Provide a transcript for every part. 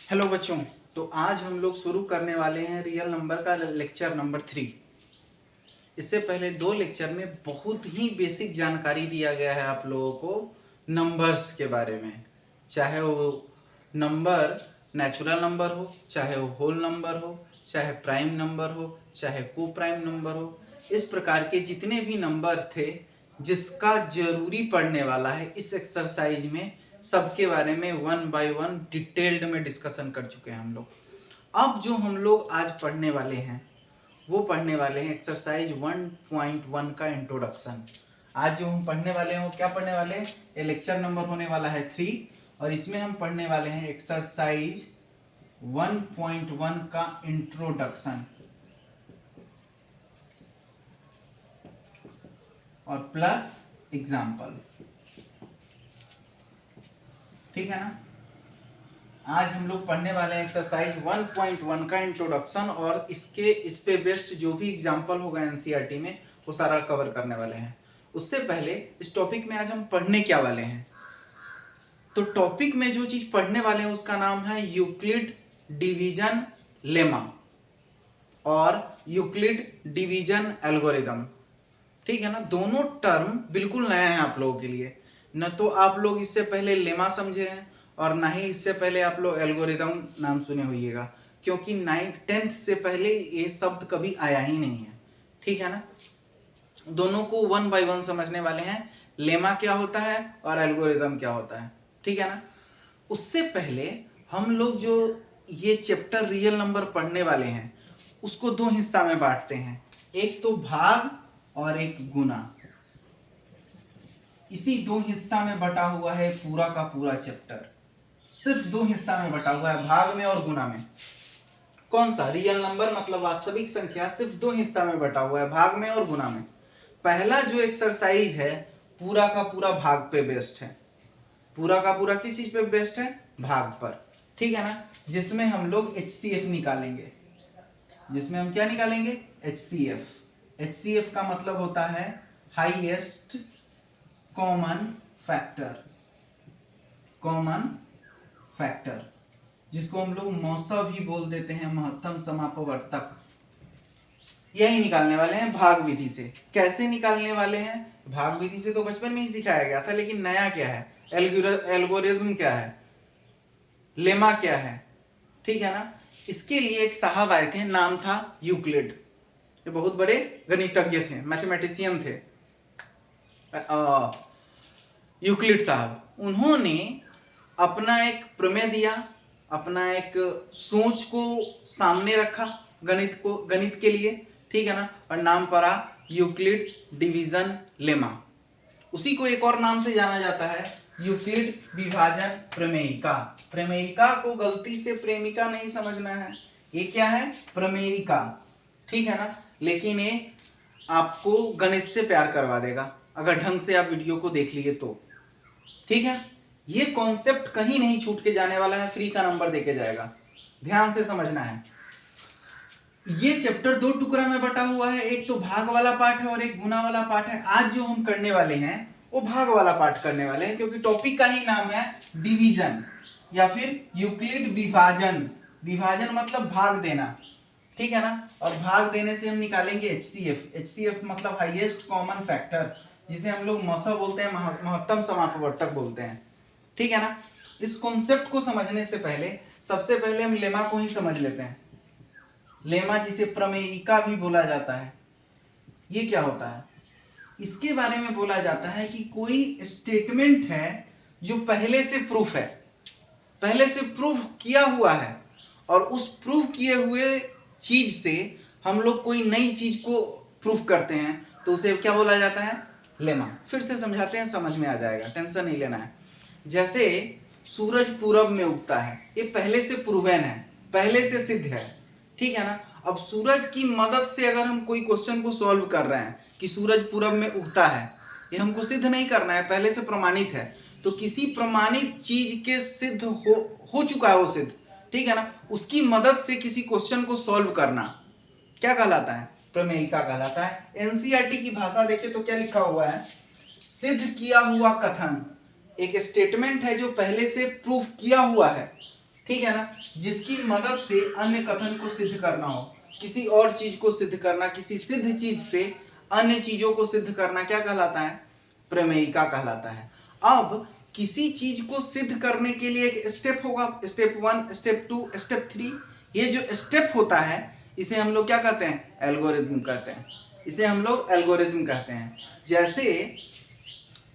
Hello बच्चों। तो आज हम लोग शुरू करने वाले हैं रियल नंबर का लेक्चर नंबर 3। इससे पहले 2 लेक्चर में बहुत ही बेसिक जानकारी दिया गया है आप लोगों को नंबर्स के बारे में। चाहे वो नंबर नेचुरल नंबर हो, चाहे वो होल नंबर हो, चाहे प्राइम नंबर हो, चाहे को प्राइम नंबर हो, इस प्रकार के जितने भी नंबर थे जिसका जरूरी पड़ने वाला है इस एक्सरसाइज में, सबके बारे में 1 बाय 1 डिटेल्ड में डिस्कशन कर चुके हैं हम लोग। अब जो हम लोग आज पढ़ने वाले हैं वो पढ़ने वाले हैं एक्सरसाइज 1.1 का इंट्रोडक्शन। आज जो हम पढ़ने वाले हैं वो क्या पढ़ने वाले हैं, ये लेक्चर नंबर होने वाला है 3 और इसमें हम पढ़ने वाले हैं एक्सरसाइज 1.1 का इंट्रोडक्शन और प्लस एग्जाम्पल। ठीक है ना। आज हम लोग पढ़ने वाले हैं एक्सरसाइज 1.1 का इंट्रोडक्शन और इस पे बेस्ड जो भी एग्जांपल होगा एनसीईआरटी में वो सारा कवर करने वाले हैं। उससे पहले इस टॉपिक में आज हम पढ़ने क्या वाले हैं, तो टॉपिक में जो चीज पढ़ने वाले हैं उसका नाम है यूक्लिड डिवीजन लेमा और यूक्लिड डिवीजन एल्गोरिदम। ठीक है ना। दोनों टर्म बिल्कुल नया है आप लोगों के लिए। न तो आप लोग इससे पहले लेमा समझे हैं और ना ही इससे पहले आप लोग एल्गोरिदम नाम सुने होइएगा, क्योंकि 9th से पहले ये शब्द कभी आया ही नहीं है। ठीक है ना। दोनों को 1 बाय 1 समझने वाले हैं, लेमा क्या होता है और एल्गोरिदम क्या होता है। ठीक है ना। उससे पहले हम लोग जो ये चैप्टर रियल नंबर पढ़ने वाले हैं उसको 2 हिस्सा में बांटते हैं, एक तो भाग और एक गुना। इसी 2 हिस्सा में बटा हुआ है पूरा का पूरा चैप्टर। सिर्फ 2 हिस्सा में बटा हुआ है, भाग में और गुना में। कौन सा रियल नंबर मतलब वास्तविक संख्या सिर्फ 2 हिस्सा में बटा हुआ है, भाग में और गुना में। पहला जो एक्सरसाइज है पूरा का पूरा भाग पे बेस्ड है। पूरा का पूरा किस चीज पे बेस्ड है, भाग पर। ठीक है ना। जिसमें हम लोग HCF निकालेंगे। जिसमें हम क्या निकालेंगे, HCF। HCF का मतलब होता है highest common factor. Common factor जिसको हम लोग मौसा भी बोल देते हैं, महत्तम समापवर्तक। यही निकालने वाले हैं भाग विधि से। कैसे निकालने वाले हैं, भाग विधि से तो बचपन में ही सिखाया गया था, लेकिन नया क्या है, एल्गोरिथम क्या है, लेमा क्या है। ठीक है ना। इसके लिए एक साहब आए थे, नाम था यूक्लिड। ये बहुत बड़े गणितज्ञ थे, मैथमेटिशियन थे यूक्लिड साहब। उन्होंने अपना एक प्रमेय दिया, अपना एक सोच को सामने रखा गणित के लिए। ठीक है ना। और नाम पड़ा यूक्लिड डिवीजन लेमा। उसी को एक और नाम से जाना जाता है, यूक्लिड विभाजन प्रमेयिका। प्रमेयिका को गलती से प्रेमिका नहीं समझना है, ये क्या है, प्रमेयिका। ठीक है ना। लेकिन ये आपको गणित से प्यार करवा देगा अगर ढंग से आप वीडियो को देख लिए तो। ठीक है। ये कॉन्सेप्ट कहीं नहीं छूट के जाने वाला है, फ्री का नंबर देके जाएगा, ध्यान से समझना है। ये चैप्टर 2 टुकड़ा में बटा हुआ है, एक तो भाग वाला पार्ट है और एक गुना वाला पार्ट है। आज जो हम करने वाले हैं वो भाग वाला पार्ट करने वाले हैं, क्योंकि टॉपिक का ही नाम है डिवीजन या फिर यूक्लिड विभाजन। विभाजन मतलब भाग देना। ठीक है ना। और भाग देने से हम निकालेंगे HCF। HCF मतलब हाईएस्ट कॉमन फैक्टर, जिसे हम लोग मौसा बोलते हैं, महत्तम समापवर्तक बोलते हैं। ठीक है ना। इस कॉन्सेप्ट को समझने से पहले सबसे पहले हम लेमा को ही समझ लेते हैं। लेमा जिसे प्रमेयिका भी बोला जाता है, ये क्या होता है, इसके बारे में बोला जाता है कि कोई स्टेटमेंट है जो पहले से प्रूफ है, पहले से प्रूफ किया हुआ है, और उस प्रूफ किए हुए चीज से हम लोग कोई नई चीज को प्रूफ करते हैं, तो उसे क्या बोला जाता है, लेमा। फिर से समझाते हैं, समझ में आ जाएगा, टेंशन नहीं लेना है। जैसे सूरज पूरब में उगता है, ये पहले से प्रूवन है, पहले से सिद्ध है। ठीक है ना। अब सूरज की मदद से अगर हम कोई क्वेश्चन को सॉल्व कर रहे हैं कि सूरज पूरब में उगता है, ये हमको सिद्ध नहीं करना है, पहले से प्रमाणित है। तो किसी प्रमाणित चीज के सिद्ध हो चुका है वो सिद्ध, ठीक है ना, उसकी मदद से किसी क्वेश्चन को सॉल्व करना क्या कहलाता है, प्रमेयिका कहलाता है। एनसीईआरटी की भाषा देखें तो क्या लिखा हुआ है, सिद्ध किया हुआ कथन। एक स्टेटमेंट है जो पहले से प्रूफ किया हुआ है, ठीक है ना, जिसकी मदद से अन्य कथन को सिद्ध करना हो, किसी और चीज को सिद्ध करना, किसी सिद्ध चीज से अन्य चीजों को सिद्ध करना क्या कहलाता है? प्रमेयिका कहलाता है। अब किसी चीज को सिद्ध करने के लिए एक स्टेप होगा, स्टेप 1, स्टेप 2, स्टेप 3। ये जो स्टेप होता है इसे हम लोग क्या कहते हैं? एल्गोरिथम कहते हैं। इसे हम लोग एल्गोरिथम कहते हैं। जैसे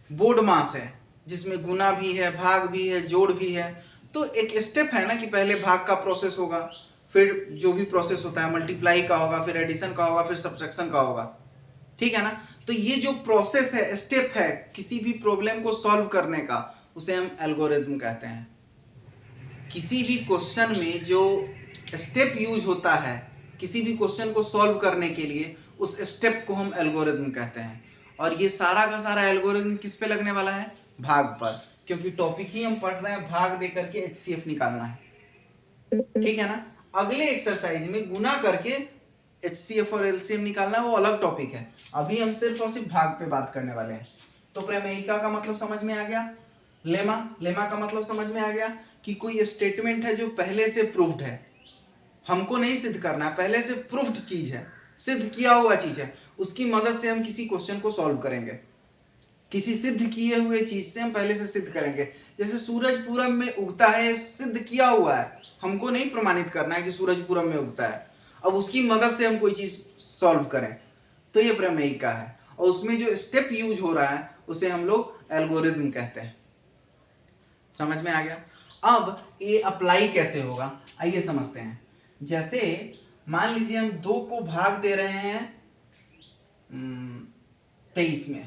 बोर्ड मास है जिसमें गुना भी है, भाग भी है, जोड़ भी है, तो एक स्टेप है ना कि पहले भाग का प्रोसेस होगा, फिर जो भी प्रोसेस होता है मल्टीप्लाई का होगा, फिर एडिशन का होगा, फिर सब्ट्रैक्शन का होगा, ठीक है ना। तो ये जो प्रोसेस है, स्टेप है किसी भी प्रॉब्लम को सॉल्व करने का, उसे हम एल्गोरिथम कहते हैं। किसी भी क्वेश्चन में जो स्टेप यूज होता है किसी भी क्वेश्चन को सॉल्व करने के लिए, उस स्टेप को हम एल्गोरिथम कहते हैं। और ये सारा का सारा एल्गोरिथम किस पे लगने वाला है? भाग पर, क्योंकि टॉपिक ही हम पढ़ रहे हैं भाग दे करके एचसीएफ निकालना है, ठीक है ना। अगले एक्सरसाइज में गुना करके एचसीएफ और एलसीएम निकालना है, वो अलग टॉपिक है। अभी हम सिर्फ और सिर्फ भाग पे बात करने वाले हैं। तो प्रमेयिका का मतलब समझ में आ गया, लेमा का मतलब समझ में आ गया कि कोई स्टेटमेंट है जो पहले से प्रूव्ड है, हमको नहीं सिद्ध करना है, पहले से प्रूव्ड चीज है, सिद्ध किया हुआ चीज है, उसकी मदद से हम किसी क्वेश्चन को सॉल्व करेंगे। किसी सिद्ध किए हुए चीज से हम पहले से सिद्ध करेंगे। जैसे सूरज पूरब में उगता है, सिद्ध किया हुआ है, हमको नहीं प्रमाणित करना है कि सूरज पूरब में उगता है, अब उसकी मदद से हम कोई चीज सॉल्व करें, तो ये प्रमेयिका है। और उसमें जो स्टेप यूज हो रहा है उसे हम लोग एल्गोरिथम कहते हैं। समझ में आ गया? अब ये अप्लाई कैसे होगा आइए समझते हैं। जैसे मान लीजिए हम 2 को भाग दे रहे हैं 23 में,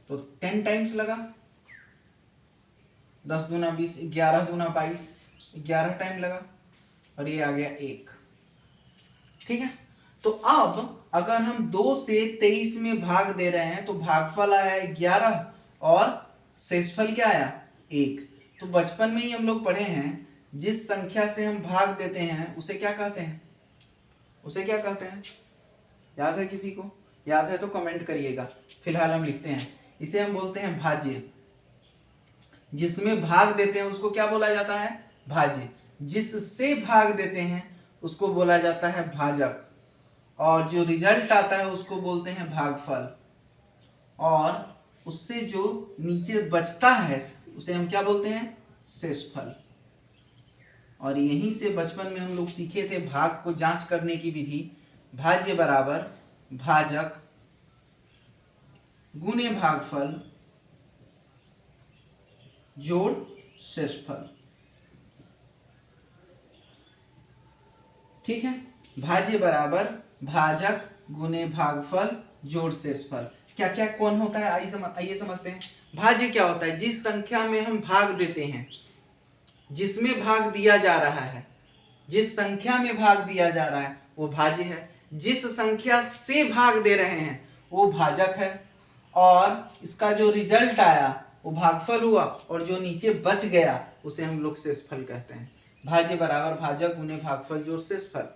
तो 10 टाइम्स लगा, 10 दूना 20, 11 दूना 22, 11 टाइम लगा, और ये आ गया 1, ठीक है। तो अब अगर हम 2 से 23 में भाग दे रहे हैं तो भागफल आया 11 और शेषफल क्या आया? 1। तो बचपन में ही हम लोग पढ़े हैं, जिस संख्या से हम भाग देते हैं उसे क्या कहते हैं? उसे क्या कहते हैं? याद है किसी को? याद है तो कमेंट करिएगा, फिलहाल हम लिखते हैं। इसे हम बोलते हैं भाज्य। जिसमें भाग देते हैं उसको क्या बोला जाता है? भाज्य। जिससे भाग देते हैं उसको बोला जाता है भाजक, और जो रिजल्ट आता है उसको बोलते हैं भागफल, और उससे जो नीचे बचता है उसे हम क्या बोलते हैं? शेषफल। और यहीं से बचपन में हम लोग सीखे थे भाग को जांच करने की विधि, भाज्य बराबर भाजक गुणे भागफल जोड़ शेषफल, ठीक है। भाज्य बराबर भाजक गुणे भागफल जोड़ शेषफल। क्या क्या कौन होता है आइए समझते हैं। भाज्य क्या होता है? जिस संख्या में हम भाग देते हैं, जिसमें भाग दिया जा रहा है, जिस संख्या में भाग दिया जा रहा है वो भाज्य है। जिस संख्या से भाग दे रहे हैं वो भाजक है, और इसका जो रिजल्ट आया वो भागफल हुआ, और जो नीचे बच गया उसे हम लोग शेषफल कहते हैं। भाज्य बराबर भाजक गुणे भागफल जोड़ शेषफल,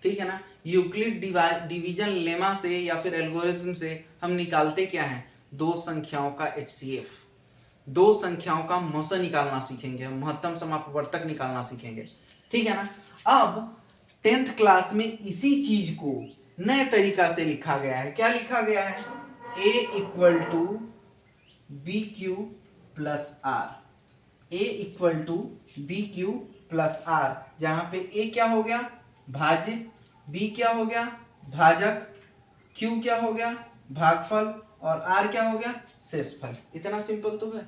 ठीक है ना। यूक्लिड डिवीजन लेमा से या फिर एल्गोरिथम से हम निकालते क्या है? 2 संख्याओं का एचसीएफ, 2 संख्याओं का मौसा निकालना सीखेंगे, महत्तम समापवर्तक निकालना सीखेंगे, ठीक है ना। अब 10th क्लास में इसी चीज को नए तरीका से लिखा गया है। क्या लिखा गया है? a equal to B Q plus R, a equal to B Q plus R, जहां पे a क्या हो गया? भाज्य, b क्या हो गया? भाजक, q क्या हो गया? भागफल, और r क्या हो गया? शेषफल। इतना सिंपल तो है।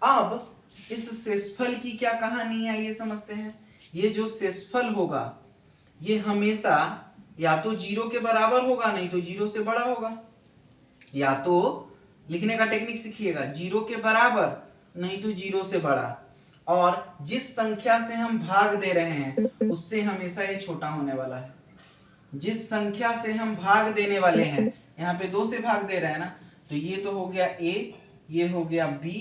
अब इस शेषफल की क्या कहानी है ये समझते हैं। ये जो शेषफल होगा ये हमेशा या तो 0 के बराबर होगा, नहीं तो 0 से बड़ा होगा। या तो लिखने का टेक्निक सीखिएगा, 0 के बराबर नहीं तो 0 से बड़ा, और जिस संख्या से हम भाग दे रहे हैं उससे हमेशा ये छोटा होने वाला है। जिस संख्या से हम भाग देने वाले हैं, यहाँ पे 2 से भाग दे रहे हैं ना, तो ये तो हो गया a, ये हो गया b,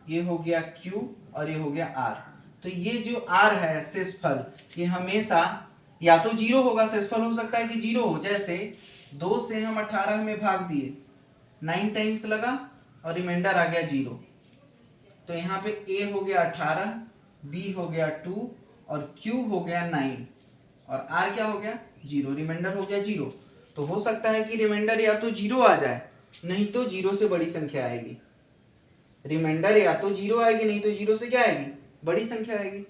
ये हो गया q, और ये हो गया r। तो ये जो r है शेषफल, ये हमेशा या तो 0 होगा, शेषफल हो सकता है कि 0 हो। जैसे 2 से हम 18 में भाग दिए, 9 टाइम्स लगा और रिमाइंडर आ गया 0, तो यहाँ पे a हो गया 18, b हो गया 2, और Q हो गया 9 और R क्या हो गया 0, रिमाइंडर हो गया 0। तो हो सकता है कि रिमाइंडर या तो 0 आ जाए, नहीं तो 0 से बड़ी संख्या आएगी। रिमाइंडर या तो 0 आएगी, नहीं तो 0 से क्या आएगी, बड़ी संख्या आएगी,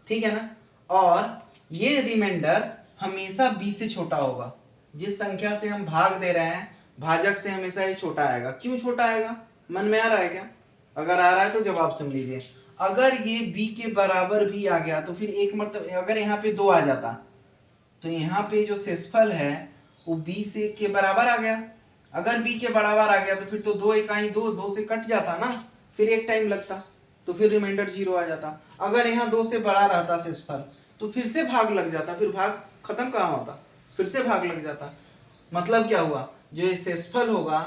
ठीक है ना। और ये रिमाइंडर हमेशा b से छोटा होगा। जिस संख्या से हम भाग दे रहे हैं भाजक से हमेशा ये छोटा आएगा। क्यों छोटा आएगा, मन में आ रहा है क्या? अगर आ रहा है तो जवाब सुन लीजिए। अगर ये b के बराबर भी आ गया तो फिर एक मतलब अगर यहाँ पे 2 आ जाता तो यहाँ पे जो शेषफल है वो b से के बराबर आ गया। अगर b के बराबर आ गया तो फिर तो 2 इकाई 2 से कट जाता ना, फिर एक टाइम लगता, तो फिर रिमाइंडर 0 आ जाता। अगर यहाँ 2 से बड़ा रहता शेषफल तो फिर से भाग लग जाता, फिर भाग खत्म कहाँ होता, फिर से भाग लग जाता। मतलब क्या हुआ, जो ये शेषफल होगा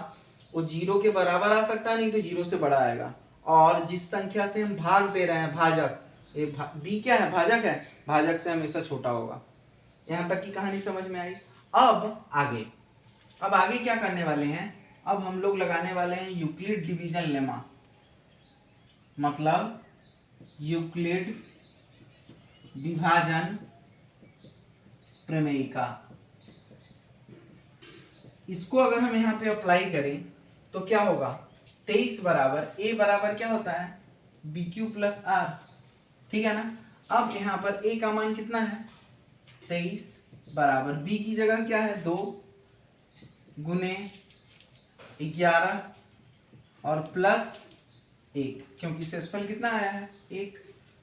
वो 0 के बराबर आ सकता है, नहीं तो 0 से बड़ा आएगा। और जिस संख्या से हम भाग दे रहे हैं भाजक, ये b क्या है, भाजक है, भाजक से हमेशा छोटा होगा। यहाँ तक की कहानी समझ में आई। अब आगे क्या करने वाले हैं, अब हम लोग लगाने वाले हैं यूक्लिड डिवीजन लेमा, मतलब यूक्लिड विभाजन प्रमेयिका। इसको अगर हम यहाँ पे अप्लाई करें तो क्या होगा, 23 बराबर a बराबर क्या होता है BQ प्लस R, ठीक है ना। अब यहाँ पर a का मान कितना है 23 बराबर b की जगह क्या है 2 गुने 11 और प्लस 1, क्योंकि शेषफल कितना आया है 1,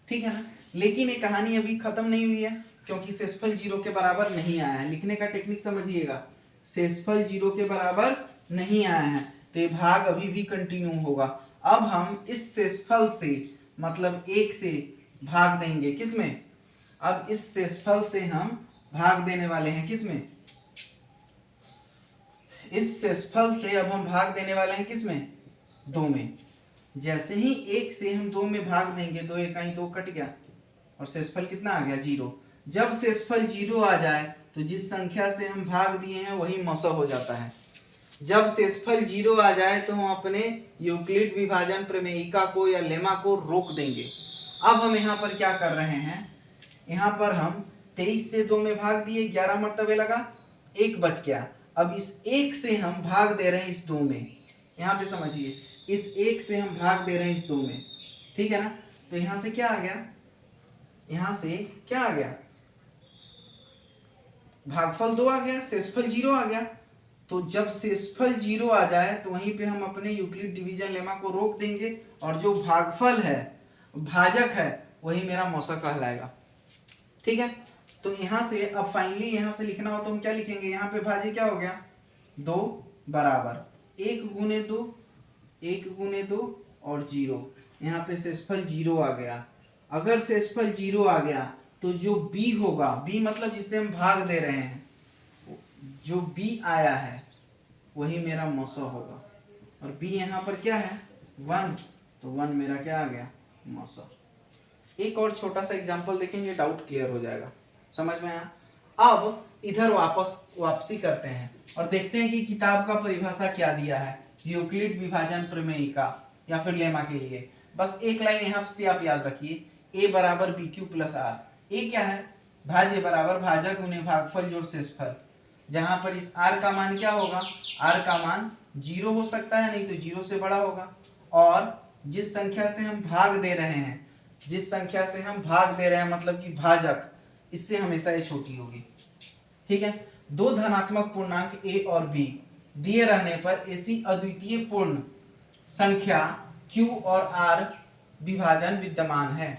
ठीक है ना। लेकिन ये कहानी अभी खत्म नहीं हुई है, क्योंकि शेषफल 0 के बराबर नहीं आया है। लिखने का टेक्निक समझिएगा, शेषफल 0 के बराबर नहीं आया है तो ये भाग अभी भी कंटिन्यू होगा। अब हम इस शेषफल से मतलब 1 से भाग देंगे किसमें, अब इस शेषफल से हम भाग देने वाले हैं किसमें, इस शेषफल से अब हम भाग देने वाले हैं किसमें 2 में। जैसे ही 1 से हम 2 में भाग देंगे 2 इकाई 2 कट गया और शेषफल कितना आ गया 0। जब शेषफल 0 आ जाए तो जिस संख्या से हम भाग दिए हैं वही मौसा हो जाता है। जब शेषफल 0 आ जाए तो हम अपने यूक्लिड विभाजन प्रमेयिका को या लेमा को रोक देंगे। अब हम यहाँ पर क्या कर रहे हैं, यहाँ पर हम 23 से 2 में भाग दिए, 11 मर्तबे लगा, 1 बच गया। अब इस 1 से हम भाग दे रहे हैं इस 2 में, यहाँ पे समझिए, इस 1 से हम भाग दे रहे हैं इस 2 में, ठीक है ना। तो यहाँ से क्या आ गया, यहाँ से क्या आ गया, भागफल 2 आ गया, शेषफल 0 आ गया। तो जब शेषफल 0 आ जाए तो वहीं पे हम अपने यूक्लिड डिवीजन लेमा को रोक देंगे और जो भागफल है भाजक है वही मेरा मौसा कहलाएगा, ठीक है। तो यहाँ से अब फाइनली यहाँ से लिखना हो तो हम क्या लिखेंगे, यहाँ पे भाज्य क्या हो गया 2 बराबर 1 गुने 2 और 0, यहाँ पे शेषफल 0 आ गया। अगर शेषफल 0 आ गया तो जो b होगा, b मतलब जिससे हम भाग दे रहे हैं, जो b आया है वही मेरा मौसा होगा। और b यहाँ पर क्या है 1, तो 1 मेरा क्या आ गया मौसा। एक और छोटा सा एग्जांपल देखेंगे, डाउट क्लियर हो जाएगा, समझ में आया। अब इधर वापसी करते हैं और देखते हैं कि किताब का परिभाषा क्या दिया है यूक्लिड विभाजन प्रमेयिका या फिर लेमा के लिए। बस एक लाइन यहाँ से आप याद रखिए, a बराबर BQ प्लस R। a क्या है, भाज्य बराबर भाजक गुने भागफल जोड़ शेषफल, जहां पर इस r का मान क्या होगा, r का मान 0 हो सकता है, नहीं तो 0 से बड़ा होगा। और जिस संख्या से हम भाग दे रहे हैं, जिस संख्या से हम भाग दे रहे हैं मतलब कि भाजक, इससे हमेशा ये छोटी होगी, ठीक है। दो धनात्मक पूर्णांक a और b दिए रहने पर ऐसी अद्वितीय पूर्ण संख्या q और r विभाजन विद्यमान है।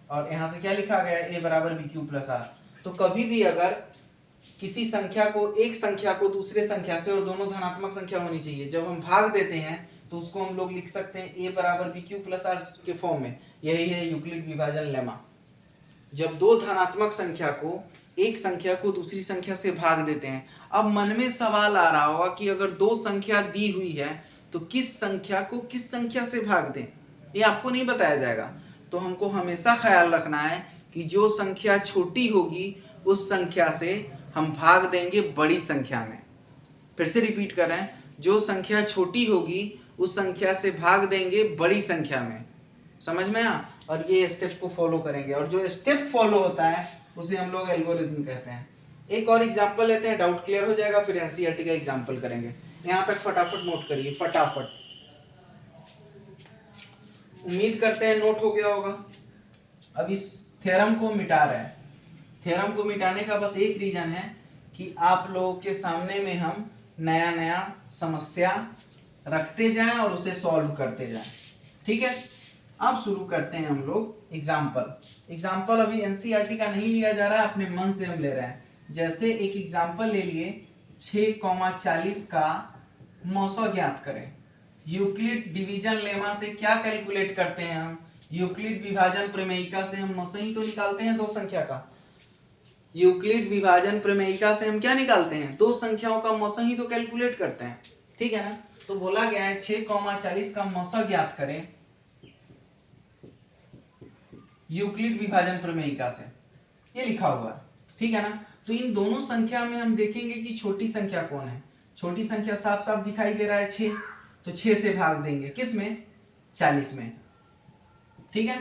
और यहाँ से क्या लिखा गया है, a बराबर BQ प्लस R। तो कभी भी अगर किसी संख्या को, एक संख्या को दूसरे संख्या से, और दोनों धनात्मक संख्या होनी चाहिए, जब हम भाग देते हैं तो उसको हम लोग लिख सकते हैं a बराबर BQ प्लस R के फॉर्म में। यही है यूक्लिड विभाजन लेमा। जब दो धनात्मक संख्या को, एक संख्या को दूसरी संख्या से भाग देते हैं। अब मन में सवाल आ रहा होगा कि अगर दो संख्या दी हुई है तो किस संख्या को किस संख्या से भाग दें, ये आपको नहीं बताया जाएगा। तो हमको हमेशा ख्याल रखना है कि जो संख्या छोटी होगी उस संख्या से हम भाग देंगे बड़ी संख्या में। फिर से रिपीट कर रहे हैं, जो संख्या छोटी होगी उस संख्या से भाग देंगे बड़ी संख्या में, समझ में आया। और ये स्टेप को फॉलो करेंगे, और जो स्टेप फॉलो होता है उसे हम लोग एल्गोरिथम कहते हैं। एक और एग्जांपल लेते हैं, डाउट क्लियर हो जाएगा, फिर एनसीईआरटी का एग्जांपल करेंगे। यहाँ तक फटाफट नोट करिए, फटाफट। उम्मीद करते हैं नोट हो गया होगा। अब इस थ्योरम को मिटा रहे हैं। थ्योरम को मिटाने का बस एक रीजन है कि आप लोगों के सामने में हम नया नया समस्या रखते जाएं और उसे सॉल्व करते जाएं। ठीक है, अब शुरू करते हैं हम लोग एग्जाम्पल अभी एनसीईआरटी का नहीं लिया जा रहा है, अपने मन से हम ले रहे हैं। जैसे एक एग्जाम्पल ले लिए, 6,40 का मौसा ज्ञात करें। यूक्लिड डिवीजन लेमा से क्या कैलकुलेट करते हैं हम? यूक्लिड विभाजन प्रमेयिका से हम मौसा ही तो निकालते हैं दो संख्या का। यूक्लिड विभाजन प्रमेयिका से हम क्या निकालते हैं? दो संख्याओं का मौसा ही तो कैलकुलेट करते हैं। ठीक है ना? तो बोला गया है 6,40 का मौसा ज्ञात करें यूक्लिड विभाजन प्रमेयिका से, ये लिखा हुआ है। ठीक है ना? तो इन दोनों संख्या में हम देखेंगे कि छोटी संख्या कौन है। छोटी संख्या साफ साफ दिखाई दे रहा है 6, तो 6 से भाग देंगे किस में? 40 में। ठीक है,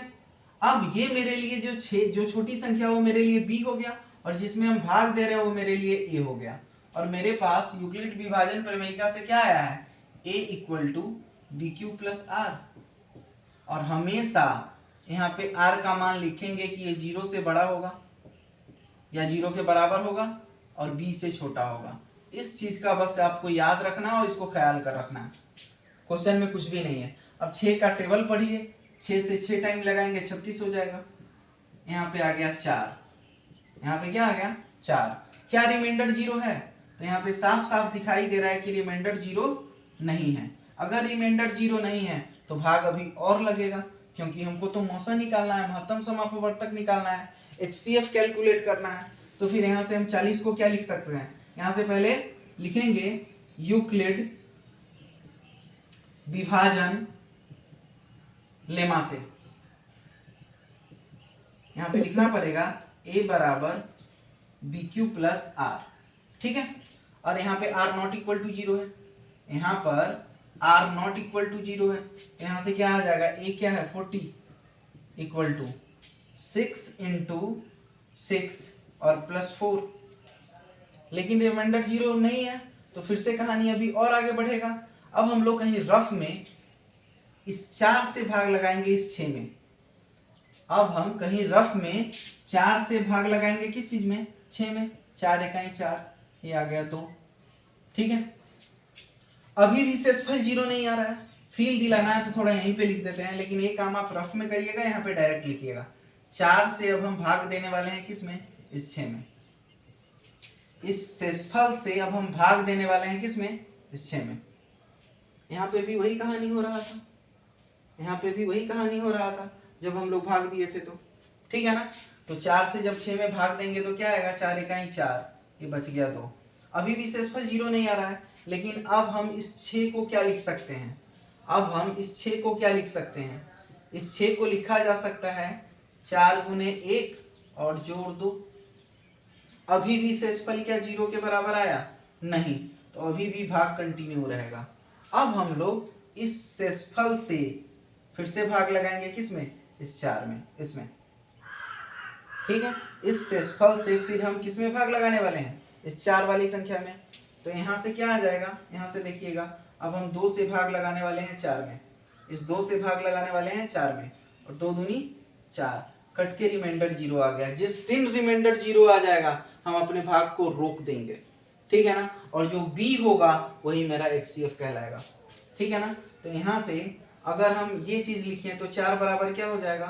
अब ये मेरे लिए जो छोटी संख्या वो मेरे लिए b हो गया, और जिसमें हम भाग दे रहे हैं वो मेरे लिए a हो गया। और मेरे पास यूक्लिड विभाजन प्रमेयिका से क्या आया है? a equal to bq plus r। और हमेशा यहाँ पे r का मान लिखेंगे कि ये 0 से बड़ा होगा या 0 के बराबर होगा और b से छोटा होगा। इस चीज का बस आपको याद रखना और इसको ख्याल कर रखना है, क्वेश्चन में कुछ भी नहीं है। अब 6 का टेबल पढ़िए, 6 से 6 टाइम लगाएंगे 36 हो जाएगा। यहाँ पे आ गया 4, यहाँ पे क्या आ गया? 4। क्या रिमाइंडर 0 है? तो यहाँ पे साफ साफ दिखाई दे रहा है कि रिमाइंडर 0 नहीं है। अगर रिमाइंडर 0 नहीं है तो भाग अभी और लगेगा, क्योंकि हमको तो मौसा निकालना है, महत्तम समापवर्तक निकालना है, HCF कैलकुलेट करना है। तो फिर यहाँ से हम 40 को क्या लिख सकते हैं? यहाँ से पहले लिखेंगे यूक्लिड विभाजन लेमा से। यहाँ पे लिखना पड़ेगा a बराबर bq प्लस r। ठीक है, और यहाँ पे r नॉट इक्वल टू 0 है, यहाँ पर r नॉट इक्वल टू 0 है। यहाँ से क्या आ जाएगा? a क्या है? 40 इक्वल टू 6 इंटू 6 और प्लस 4। लेकिन रिमाइंडर 0 नहीं है, तो फिर से कहानी अभी और आगे बढ़ेगा। अब हम लोग कहीं रफ में इस 4 से भाग लगाएंगे इस 6 में। अब हम कहीं रफ में 4 से भाग लगाएंगे किस चीज में? 6 में। 4 इकाई 4, ये आ गया 2। ठीक है, अभी भी शेषफल 0 नहीं आ रहा है, फील दिलाना है तो थोड़ा यहीं पे लिख देते हैं, लेकिन ये काम आप रफ में करिएगा, यहाँ पे डायरेक्ट लिखिएगा। 4 से अब हम भाग देने वाले हैं किस में? इस 6 में। इस शेषफल से अब हम भाग देने वाले हैं किस में? इस 6 में। यहाँ पे भी वही कहानी हो रहा था, यहाँ पे भी वही कहानी हो रहा था जब हम लोग भाग दिए थे तो। ठीक है ना? तो 4 से जब 6 में भाग देंगे तो क्या आएगा? 4 इकाई 4, ये बच गया 2। अभी भी शेषफल 0 नहीं आ रहा है, लेकिन अब हम इस 6 को क्या लिख सकते हैं? अब हम इस 6 को क्या लिख सकते हैं? इस 6 को लिखा जा सकता है 4 गुने 1 और जोड़ 2। अभी भी शेषफल क्या 0 के बराबर आया? नहीं, तो अभी भी भाग कंटिन्यू रहेगा। अब हम लोग इस शेषफल से फिर से भाग लगाएंगे किस में? इस 4 में, इसमें। ठीक है, इस शेषफल से फिर हम किस में भाग लगाने वाले हैं? इस 4 वाली संख्या में। तो यहाँ से क्या आ जाएगा? यहाँ से देखिएगा, अब हम 2 से भाग लगाने वाले हैं 4 में, इस 2 से भाग लगाने वाले हैं 4 में, और 2 दूनी 4, कट के रिमाइंडर 0 आ गया। जिस दिन रिमाइंडर 0 आ जाएगा हम अपने भाग को रोक देंगे। ठीक है ना? और जो b होगा वही मेरा HCF कहलाएगा। ठीक है ना? तो यहाँ से अगर हम ये चीज लिखें तो 4 बराबर क्या हो जाएगा?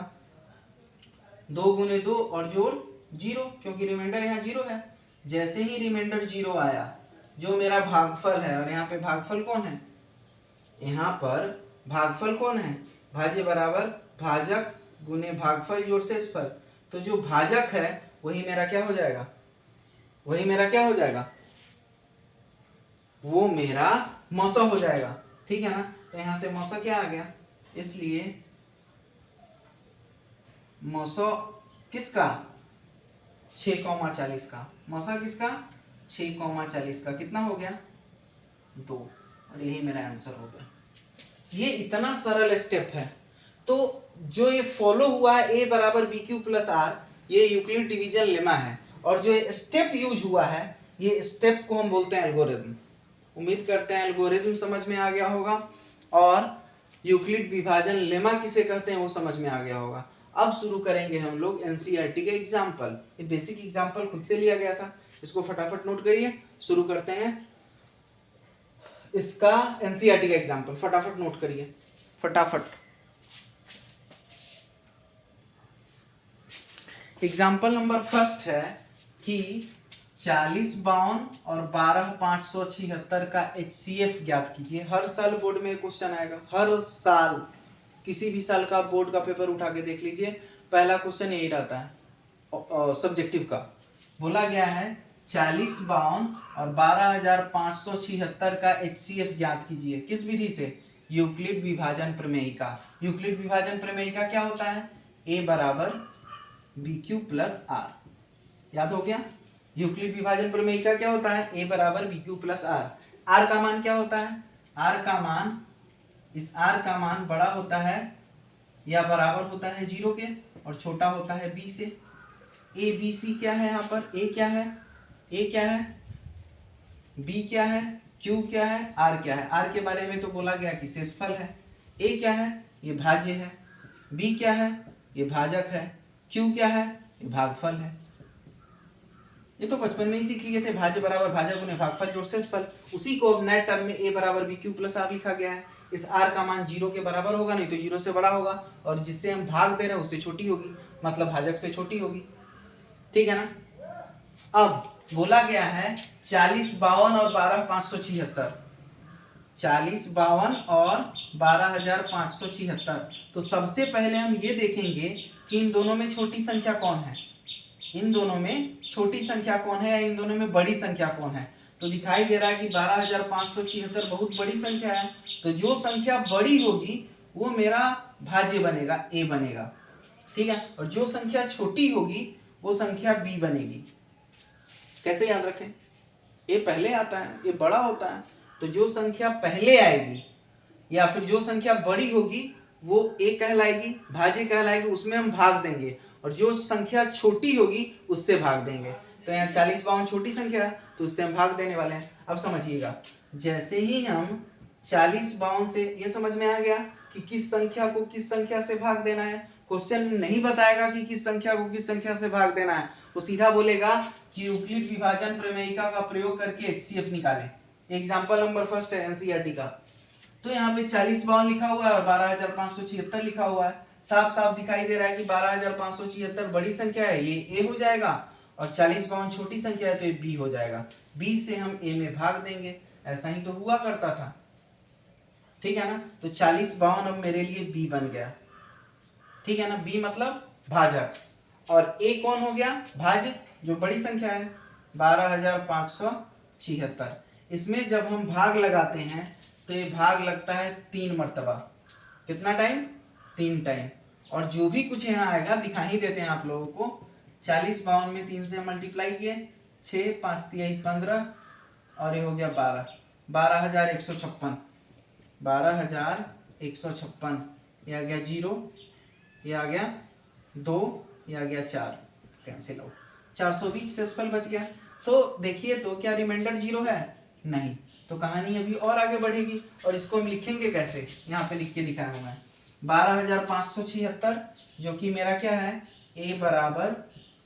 2 गुने 2 और जोड़ 0, क्योंकि रिमाइंडर यहाँ 0 है। जैसे ही रिमाइंडर 0 आया, जो मेरा भागफल है, और यहाँ पे भागफल कौन है? यहाँ पर भागफल कौन है? भाज्य बराबर भाजक गुने भागफल जोड़ शेषफल। तो जो भाजक है वही मेरा क्या हो जाएगा? वही मेरा क्या हो जाएगा? वो मेरा मौसा हो जाएगा। ठीक है ना? तो यहाँ से मौसा क्या आ गया? इसलिए मौसा किसका? 6,40 का। मौसा किसका? 6,40 का। कितना हो गया? 2। और यही मेरा आंसर हो गया। ये इतना सरल स्टेप है। तो तो जो ये फॉलो हुआ है ए बराबर बी क्यू प्लस आर, ये यूक्लिड डिवीजन लेमा है, और जो स्टेप यूज हुआ है ये स्टेप को हम बोलते हैं एल्गोरिथम। उम्मीद करते हैं एल्गोरिथम समझ में आ गया होगा, और यूक्लिड विभाजन लेमा किसे कहते हैं वो समझ में आ गया होगा। अब शुरू करेंगे हम लोग एनसीईआरटी के एग्जाम्पल। ये बेसिक एग्जाम्पल खुद से लिया गया था, इसको फटाफट नोट करिए। शुरू करते हैं इसका एनसीईआरटी का एग्जाम्पल, फटाफट नोट करिए फटाफट। एग्जाम्पल नंबर फर्स्ट है कि 40 52 और 12 576 का HCF ज्ञात कीजिए। हर साल बोर्ड में क्वेश्चन आएगा, हर साल किसी भी साल का बोर्ड का पेपर उठा के देख लीजिए, पहला क्वेश्चन यही रहता है सब्जेक्टिव का। बोला गया है 40 52 और 12576 का HCF ज्ञात कीजिए। किस विधि से? यूक्लिड विभाजन प्रमेयिका। यूक्लिड विभाजन प्रमेयिका क्या होता है? A बराबर बी क्यू प्लस आर। याद हो गया? यूक्लिड विभाजन प्रमेयिका क्या होता है? A बराबर B Q plus R. R का मान क्या होता है? आर का मान, इस आर का मान बड़ा होता है या बराबर होता है 0 के, और छोटा होता है b से। ए बी सी क्या है यहाँ पर? ए क्या है? ए क्या है? बी क्या है? क्यू क्या है? आर क्या है? आर के बारे में तो बोला गया कि शेषफल है। ए क्या है? ये भाज्य है। बी क्या है? ये भाजक है। क्यू क्या है? ये भागफल है। ये तो बचपन में ही सीख लिए थे, भाज्य बराबर भाजक गुने भागफल जोड़ शेषफल। उसी को अब नए टर्म में ए बराबर बी क्यू प्लस आर लिखा गया है। इस आर का मान 0 के बराबर होगा, नहीं तो 0 से बड़ा होगा, और जिससे हम भाग दे रहे हैं उससे छोटी होगी, मतलब भाजक से छोटी होगी। ठीक है ना? अब बोला गया है 40 52 और 12 576, 40 52 और 12576। तो सबसे पहले हम ये देखेंगे कि इन दोनों में छोटी संख्या कौन है, इन दोनों में छोटी संख्या कौन है या इन दोनों में बड़ी संख्या कौन है। तो दिखाई दे रहा है कि 12576 बहुत बड़ी संख्या है, तो जो संख्या बड़ी होगी वो मेरा भाज्य बनेगा, ए बनेगा। ठीक है, और जो संख्या छोटी होगी वो संख्या बी बनेगी। कैसे याद रखें? ए पहले आता है, ए बड़ा होता है, तो जो संख्या पहले आएगी या फिर जो संख्या बड़ी होगी वो ए कहलाएगी, भाज्य कहलाएगी, उसमें हम भाग देंगे, और जो संख्या छोटी होगी उससे भाग देंगे। तो यहाँ 40 52 छोटी संख्या है तो उससे हम भाग देने वाले हैं। अब समझिएगा, जैसे ही हम 40 52 से, ये समझ में आ गया कि किस संख्या को किस संख्या से भाग देना है। क्वेश्चन नहीं बताएगा कि किस संख्या को किस संख्या से भाग देना है, वो सीधा बोलेगा कि यूक्लिड विभाजन प्रमेयिका का प्रयोग करके HCF निकालें। एग्जाम्पल नंबर फर्स्ट है एनसीईआरटी का। तो यहाँ पे 40 52 लिखा हुआ है और 12576 लिखा हुआ है। साफ साफ दिखाई दे रहा है कि 12576 बड़ी संख्या है, ये ए हो जाएगा, और 40 52 छोटी संख्या है तो ये बी हो जाएगा। बी से हम ए में भाग देंगे, ऐसा ही तो हुआ करता था। ठीक है ना? तो 40 52 अब मेरे लिए बी बन गया। ठीक है ना? बी मतलब भाजक, और ए कौन हो गया? भाज्य, जो बड़ी संख्या है 12576। इसमें जब हम भाग लगाते हैं तो ये भाग लगता है 3 मर्तबा। कितना टाइम? 3 टाइम। और जो भी कुछ यहाँ आएगा दिखा ही देते हैं आप लोगों को। 40 52 में 3 से मल्टीप्लाई किए, 6 5 3 15, और ये हो गया 12, 12156, 12156। ये आ गया 0, ये आ गया 2, ये आ गया 4, कैंसिल आउट, 420 शेषफल बच गया। तो देखिए तो क्या रिमाइंडर 0 है? नहीं। तो कहानी अभी और आगे बढ़ेगी, और इसको हम लिखेंगे कैसे? यहाँ पे लिख के दिखाया हूँ मैं, 12576, जो कि मेरा क्या है? ए बराबर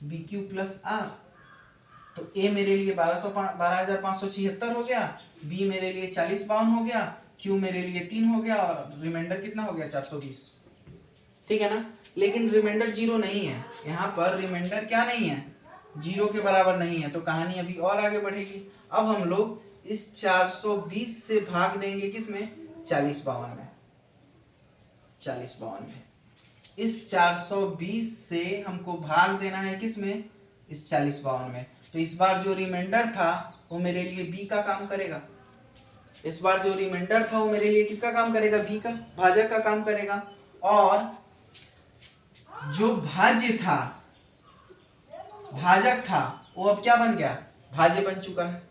बी क्यू प्लस आर। तो ए मेरे लिए 12576 हो गया, बी मेरे लिए 40 52 हो गया, क्यू मेरे लिए 3 हो गया, और रिमाइंडर कितना हो गया? 420। ठीक है ना? लेकिन रिमाइंडर 0 नहीं है, यहाँ पर रिमाइंडर क्या नहीं है? 0 के बराबर नहीं है। तो कहानी अभी और आगे बढ़ेगी। अब हम लोग इस 420 से भाग देंगे किसमें? 40 52 में। 40 52 में इस 420 से हमको भाग देना है किसमें? इस 40 52 में। तो इस बार जो रिमाइंडर था वो मेरे लिए बी का काम करेगा। इस बार जो रिमाइंडर था वो मेरे लिए किसका काम करेगा? बी का, भाजक का काम करेगा। और जो भाज्य था, भाजक था, वो अब क्या बन गया? भाज्य बन चुका है।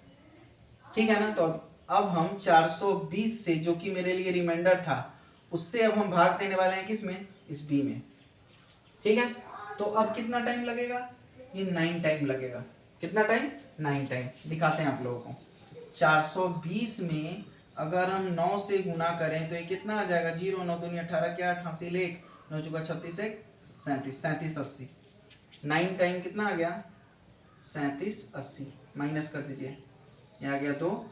ठीक है ना? तो अब हम 420 से, जो कि मेरे लिए रिमाइंडर था, उससे अब हम भाग देने वाले हैं किसमें? इस बी में, ठीक है। तो अब कितना टाइम लगेगा, ये 9 टाइम लगेगा। कितना टाइम, 9 टाइम। दिखाते हैं आप लोगों को। 420 में अगर हम 9 से गुना करें तो ये कितना आ जाएगा, 0 9 दूनी 18 क्या 8 हासिल 1 9 चुका 36 1 37 37 80। 9 टाइम कितना आ गया, 37 80। माइनस कर दीजिए, ये आ गया 2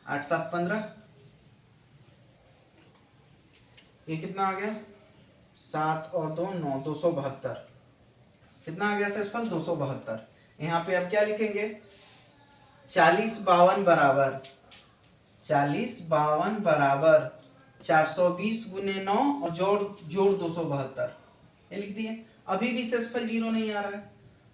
8 7 15, ये कितना आ गया 7 और 2 9 272। कितना आ गया सेसफल 272। यहाँ पे अब क्या लिखेंगे, 40 52 बराबर 420 गुने 9 और जोड़ 272, ये लिख दिए। अभी भी शेषफल 0 नहीं आ रहा है,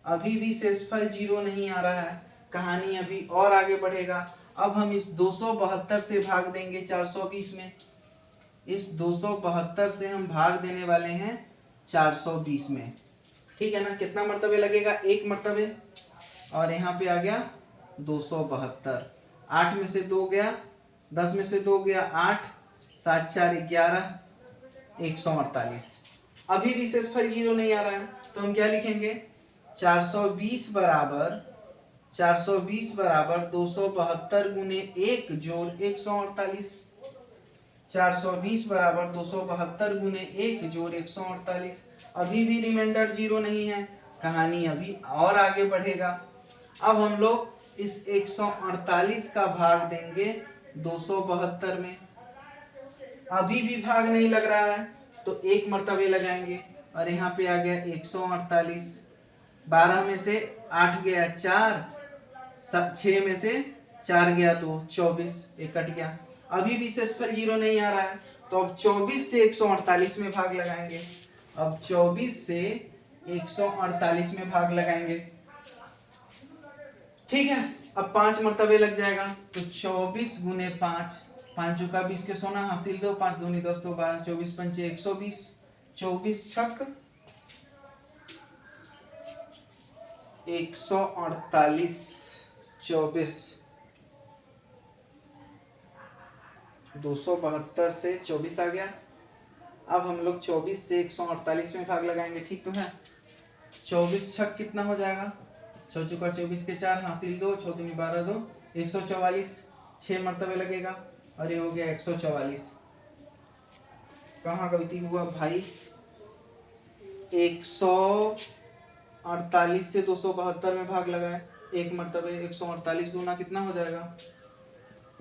अभी भी शेषफल 0 नहीं आ रहा है। कहानी अभी और आगे बढ़ेगा। अब हम इस 272 से भाग देंगे 420 में, इस 272 से हम भाग देने वाले हैं 420 में, ठीक है ना। कितना मर्तबे लगेगा, 1 मर्तबे, और यहाँ पे आ गया 272। 8 में से 2 गया, 10 में से 2 गया 8, 7 4 11 148। अभी भी शेषफल 0 नहीं आ रहा है, तो हम क्या लिखेंगे, 420 बराबर 272 गुने 1 जोड़ 148। 420 बराबर 272 गुने 1 जोड़ 148। अभी भी रिमाइंडर 0 नहीं है, कहानी अभी और आगे बढ़ेगा। अब हम लोग इस 148 का भाग देंगे 272 में, अभी भी भाग नहीं लग रहा है, तो 1 मर्तबे लगाएंगे, और यहाँ पे आ गया 148। 12 में से 8 गया 4, 6 में से 4 गया 2 24, एक कट गया। अभी भी शेषफल 0 नहीं आ रहा है, तो अब 24 से 148 में भाग लगाएंगे। अब 24 से 148 में भाग लगाएंगे, ठीक है। अब 5 मर्तबे लग जाएगा, तो 24 गुने 5, 5 चुका 20 के सोना हासिल 2 5 दूनी 10 तो 12 24 पंचे 120, 24 छक 148, 24 272 से 24 आ गया। अब हम लोग 24 से 148 में भाग लगाएंगे, ठीक तो है। 24 छक कितना हो जाएगा, 6 चुका 24 के 4 हासिल 2 6 दूनी 12 2 144। 6 मर्तबे लगेगा, और ये हो गया 144। कहाँ गलती हुआ भाई, 148 से 272 में भाग लगाए, 1 मर्तबे। 148 दूना कितना हो जाएगा,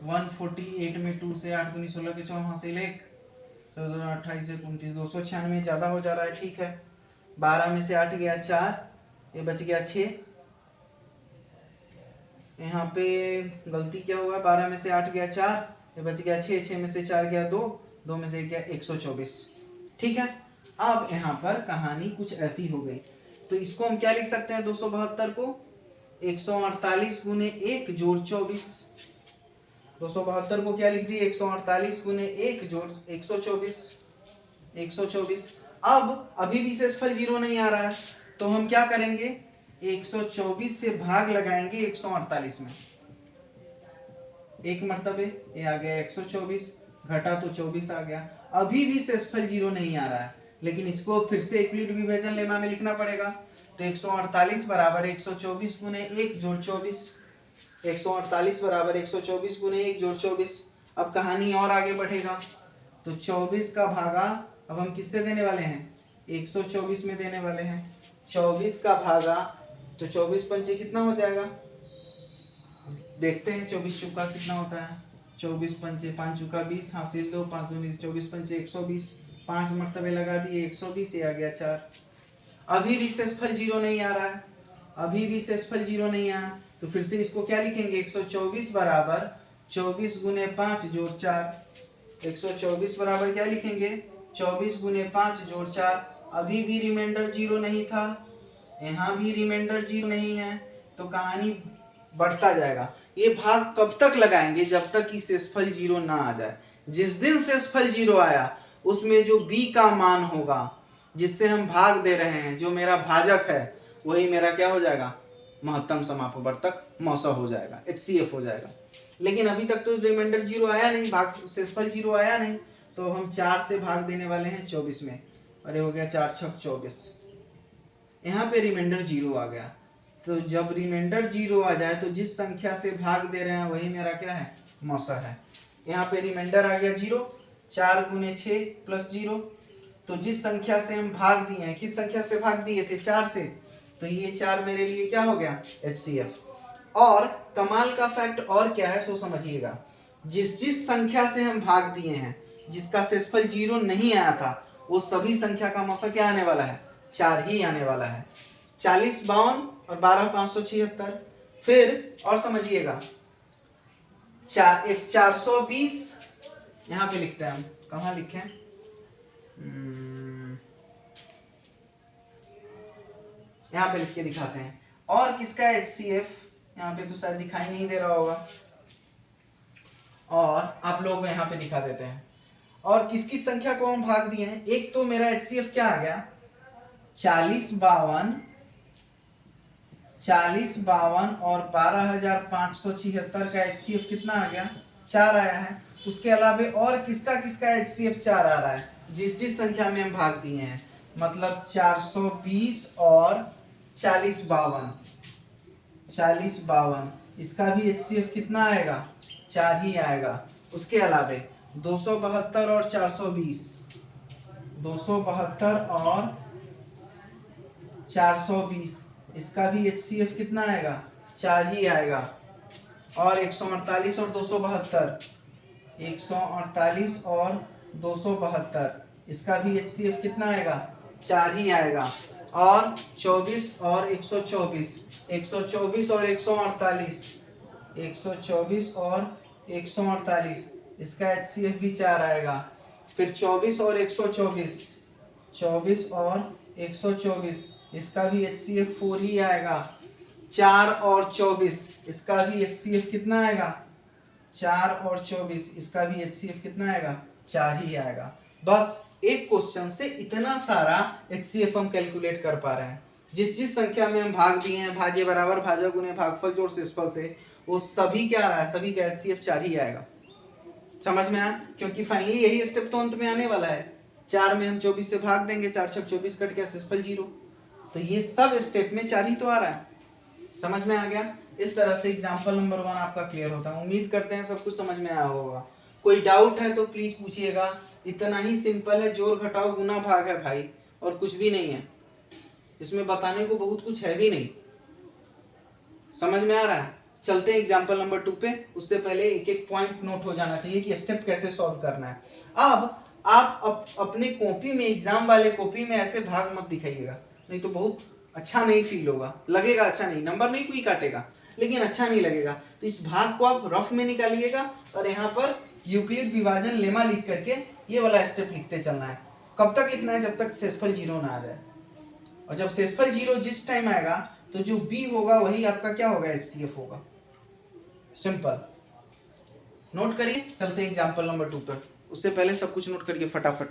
148 में 2 से 8 दूनी 16 के 4 हासिल 1 28 से 29 296 ज्यादा हो जा रहा है, ठीक है। 12 में से 8 गया 4, ये बच गया 6। यहाँ पे गलती क्या हुआ, 12 में से 8 गया 4, ये बच गया 6, 6 में से 4 गया 2, 2 में से गया 124, ठीक है। अब यहाँ पर कहानी कुछ ऐसी हो गई, तो इसको हम क्या लिख सकते हैं, 272 को 148 गुने 1 जोड़ 24। 272 को क्या लिख दिए, 148 गुने 1 जोड़ 124। अब अभी भी शेषफल 0 नहीं आ रहा है, तो हम क्या करेंगे, 124 से भाग लगाएंगे 148 में, 1 मर्तबे, ये आ गया 124, घटा तो 24 आ गया। अभी भी शेषफल 0 नहीं आ रहा है, लेकिन इसको फिर से यूक्लिड विभाजन लेमा में लिखना पड़ेगा। तो 148 बराबर 124 गुने 1 जोड़ 24, 148 बराबर 124 गुने 1 जोड़ 24। अब कहानी और आगे बढ़ेगा, तो 24 का भागा अब हम किससे देने वाले हैं, 124 में देने वाले हैं। 24 का भागा तो 24 पंचे कितना हो जाएगा, देखते हैं 24 चुका कितना होता है। 24 पंचे 5 चुका 20 हासिल 2 5 दूनी 24 पंचे 120, 5 मर्तबे लगा दिए 120, ये आ गया 4। अभी भी शेषफल 0 नहीं आ रहा है, अभी भी शेषफल 0 नहीं आया, तो फिर से इसको क्या लिखेंगे, 124 बराबर 24 गुने 5 जोड़ 4। 124 बराबर क्या लिखेंगे, 24 गुने 5 जोड़ 4। अभी भी रिमाइंडर 0 नहीं था, यहाँ भी रिमाइंडर 0 नहीं है, तो कहानी बढ़ता जाएगा। ये भाग कब तक लगाएंगे, जब तक कि शेषफल 0 ना आ जाए। जिस दिन शेषफल 0 आया, उसमें जो b का मान होगा, जिससे हम भाग दे रहे हैं, जो मेरा भाजक है, वही मेरा क्या हो जाएगा, महत्तम समापवर्तक मौसा हो जाएगा, HCF हो जाएगा। लेकिन अभी तक तो रिमाइंडर 0 आया नहीं, भाग शेषफल 0 आया नहीं, तो हम 4 से भाग देने वाले हैं 24 में। और ये हो गया 4 छक 24। यहाँ पे रिमाइंडर 0 आ गया। तो जब रिमाइंडर 0 आ जाए तो जिस संख्या से भाग दे रहे हैं वही मेरा क्या है, मौसा है। यहाँ पे रिमाइंडर आ गया 0, 4 × 6 + 0। तो जिस संख्या से हम भाग दिए हैं, किस संख्या से भाग दिए थे, 4 से, तो ये 4 मेरे लिए क्या हो गया, HCF। और कमाल का फैक्ट और क्या है सो समझिएगा, जिस जिस संख्या से हम भाग दिए हैं, जिसका शेषफल 0 नहीं आया था, वो सभी संख्या का मौसा क्या आने वाला है, 4 ही आने वाला है। 40, 52 और 12 576। फिर और समझिएगा, 420 यहाँ पे लिखते हैं हम, कहाँ लिखे, यहाँ पे लिख के दिखाते हैं। और किसका HCF, यहाँ पे तो शायद दिखाई नहीं दे रहा होगा, और आप लोग यहाँ पे दिखा देते हैं। और किस किस संख्या को हम भाग दिए हैं, एक तो मेरा HCF क्या आ गया, 40, 52 और 12,576 का HCF कितना आ गया, 4 आया है। उसके अलावा और किसका किसका HCF 4 आ रहा है, जिस जिस संख्या में हम भाग दिए हैं, मतलब 420 और 40, 52, इसका भी HCF कितना आएगा, 4 ही आएगा। उसके अलावा 272 और 420, 272 और 420, इसका भी HCF कितना आएगा, 4 ही आएगा। और 148 और 272, 148 और 272, इसका भी HCF कितना आएगा, 4 ही आएगा। और 24 और 124, 124 और 148, 124 और 148, इसका HCF भी 4 आएगा। फिर 24 और 124, 24 और 124, इसका भी HCF 4 ही आएगा। 4 और 24, इसका भी HCF कितना आएगा, 4 और 24, इसका भी HCF कितना आएगा, 4 ही आएगा। बस एक क्वेश्चन से इतना सारा HCF हम कैलकुलेट कर पा रहे हैं। जिस जिस संख्या में हम भाग दिए हैं, भाज्य बराबर, भाजक गुणे भागफल जोड़ शेषफल से, वो सभी क्या आ रहा है, सभी का HCF 4 ही आएगा। समझ में आया, क्योंकि फाइनली यही स्टेप तो अंत में आने वाला है। 4 में हम 24 से भाग देंगे, 4 छक 24 कट गया, शेषफल 0। तो ये सब स्टेप में 4 ही तो आ रहा है। समझ में आ गया। इस तरह से एग्जाम्पल नंबर 1 आपका क्लियर होता है। उम्मीद करते हैं सब कुछ समझ में आया होगा। कोई डाउट है तो प्लीज पूछिएगा। इतना ही सिंपल है, जोड़ घटाओ गुना भाग है भाई, और कुछ भी नहीं है इसमें, बताने को बहुत कुछ है भी नहीं। समझ में आ रहा है। चलते हैं एग्जाम्पल नंबर 2 पे। उससे पहले एक एक पॉइंट नोट हो जाना चाहिए कि स्टेप कैसे सॉल्व करना है। अब आप अपने कॉपी में, एग्जाम वाले कॉपी में ऐसे भाग मत दिखाइएगा, नहीं तो बहुत अच्छा नहीं फील होगा, लगेगा अच्छा नहीं, नंबर नहीं कोई काटेगा लेकिन अच्छा नहीं लगेगा। तो इस भाग को आप रफ में निकालिएगा और यहाँ पर यूक्लिड विभाजन लेमा लिख करके ये वाला स्टेप लिखते चलना है। कब तक लिखना है, जब तक शेषफल 0 ना आ जाए। और जब शेषफल 0 जिस टाइम आएगा तो जो B होगा वही आपका क्या होगा, HCF होगा। सिंपल, नोट करिए। चलते हैं एग्जाम्पल नंबर 2 पर। उससे पहले सब कुछ नोट करिए फटाफट।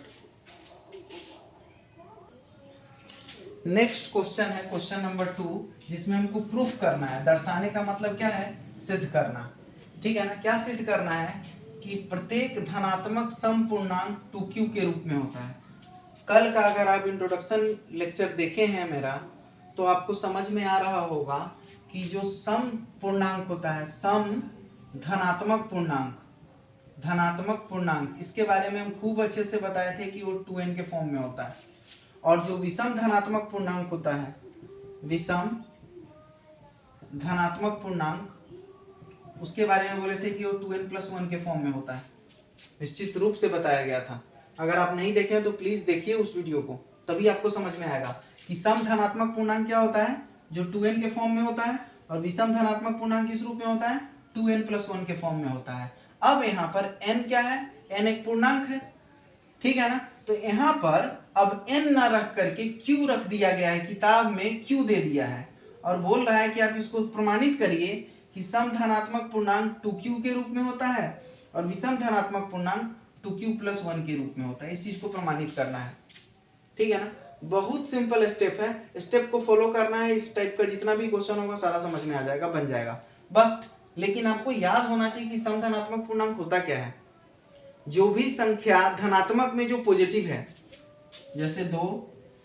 नेक्स्ट क्वेश्चन है क्वेश्चन नंबर 2, जिसमें हमको प्रूफ करना है। दर्शाने का मतलब क्या है, सिद्ध करना। ठीक है ना। क्या सिद्ध करना है कि प्रत्येक धनात्मक सम पूर्णांक 2q के रूप में होता है। कल का अगर आप इंट्रोडक्शन लेक्चर देखे हैं मेरा, तो आपको समझ में आ रहा होगा कि जो सम पूर्णांक होता है, सम धनात्मक पूर्णांक, धनात्मक पूर्णांक, इसके बारे में हम खूब अच्छे से बताए थे कि वो 2n के फॉर्म में होता है। और जो विषम धनात्मक पूर्णांक होता है, विषम धनात्मक पूर्णांक, उसके बारे में बोले थे कि वो 2n+1 के फॉर्म में होता है। निश्चित रूप से बताया गया था। अगर आप नहीं देखे तो प्लीज देखिए उस वीडियो को, तभी आपको समझ में आएगा कि सम धनात्मक पूर्णांक क्या होता है, जो 2n के फॉर्म में होता है, और विषम धनात्मक पूर्णांक किस रूप में होता है, 2n+1 के फॉर्म में होता है। अब यहाँ पर n क्या है, n एक पूर्णांक है, ठीक है ना। तो यहाँ पर अब n ना रख करके q रख दिया गया है, किताब में q दे दिया है, और बोल रहा है कि आप इसको प्रमाणित करिए कि सम धनात्मक पूर्णांक 2q के रूप में होता है और विषम धनात्मक पूर्णांक 2q+1 के रूप में होता है। इस चीज को प्रमाणित करना है, ठीक है ना। बहुत सिंपल स्टेप है, स्टेप को फॉलो करना है। इस टाइप का जितना भी क्वेश्चन होगा सारा समझ में आ जाएगा, बन जाएगा। बट लेकिन आपको याद होना चाहिए कि सम धनात्मक पूर्णांक होता क्या है। जो भी संख्या धनात्मक में जो पॉजिटिव है, जैसे 2,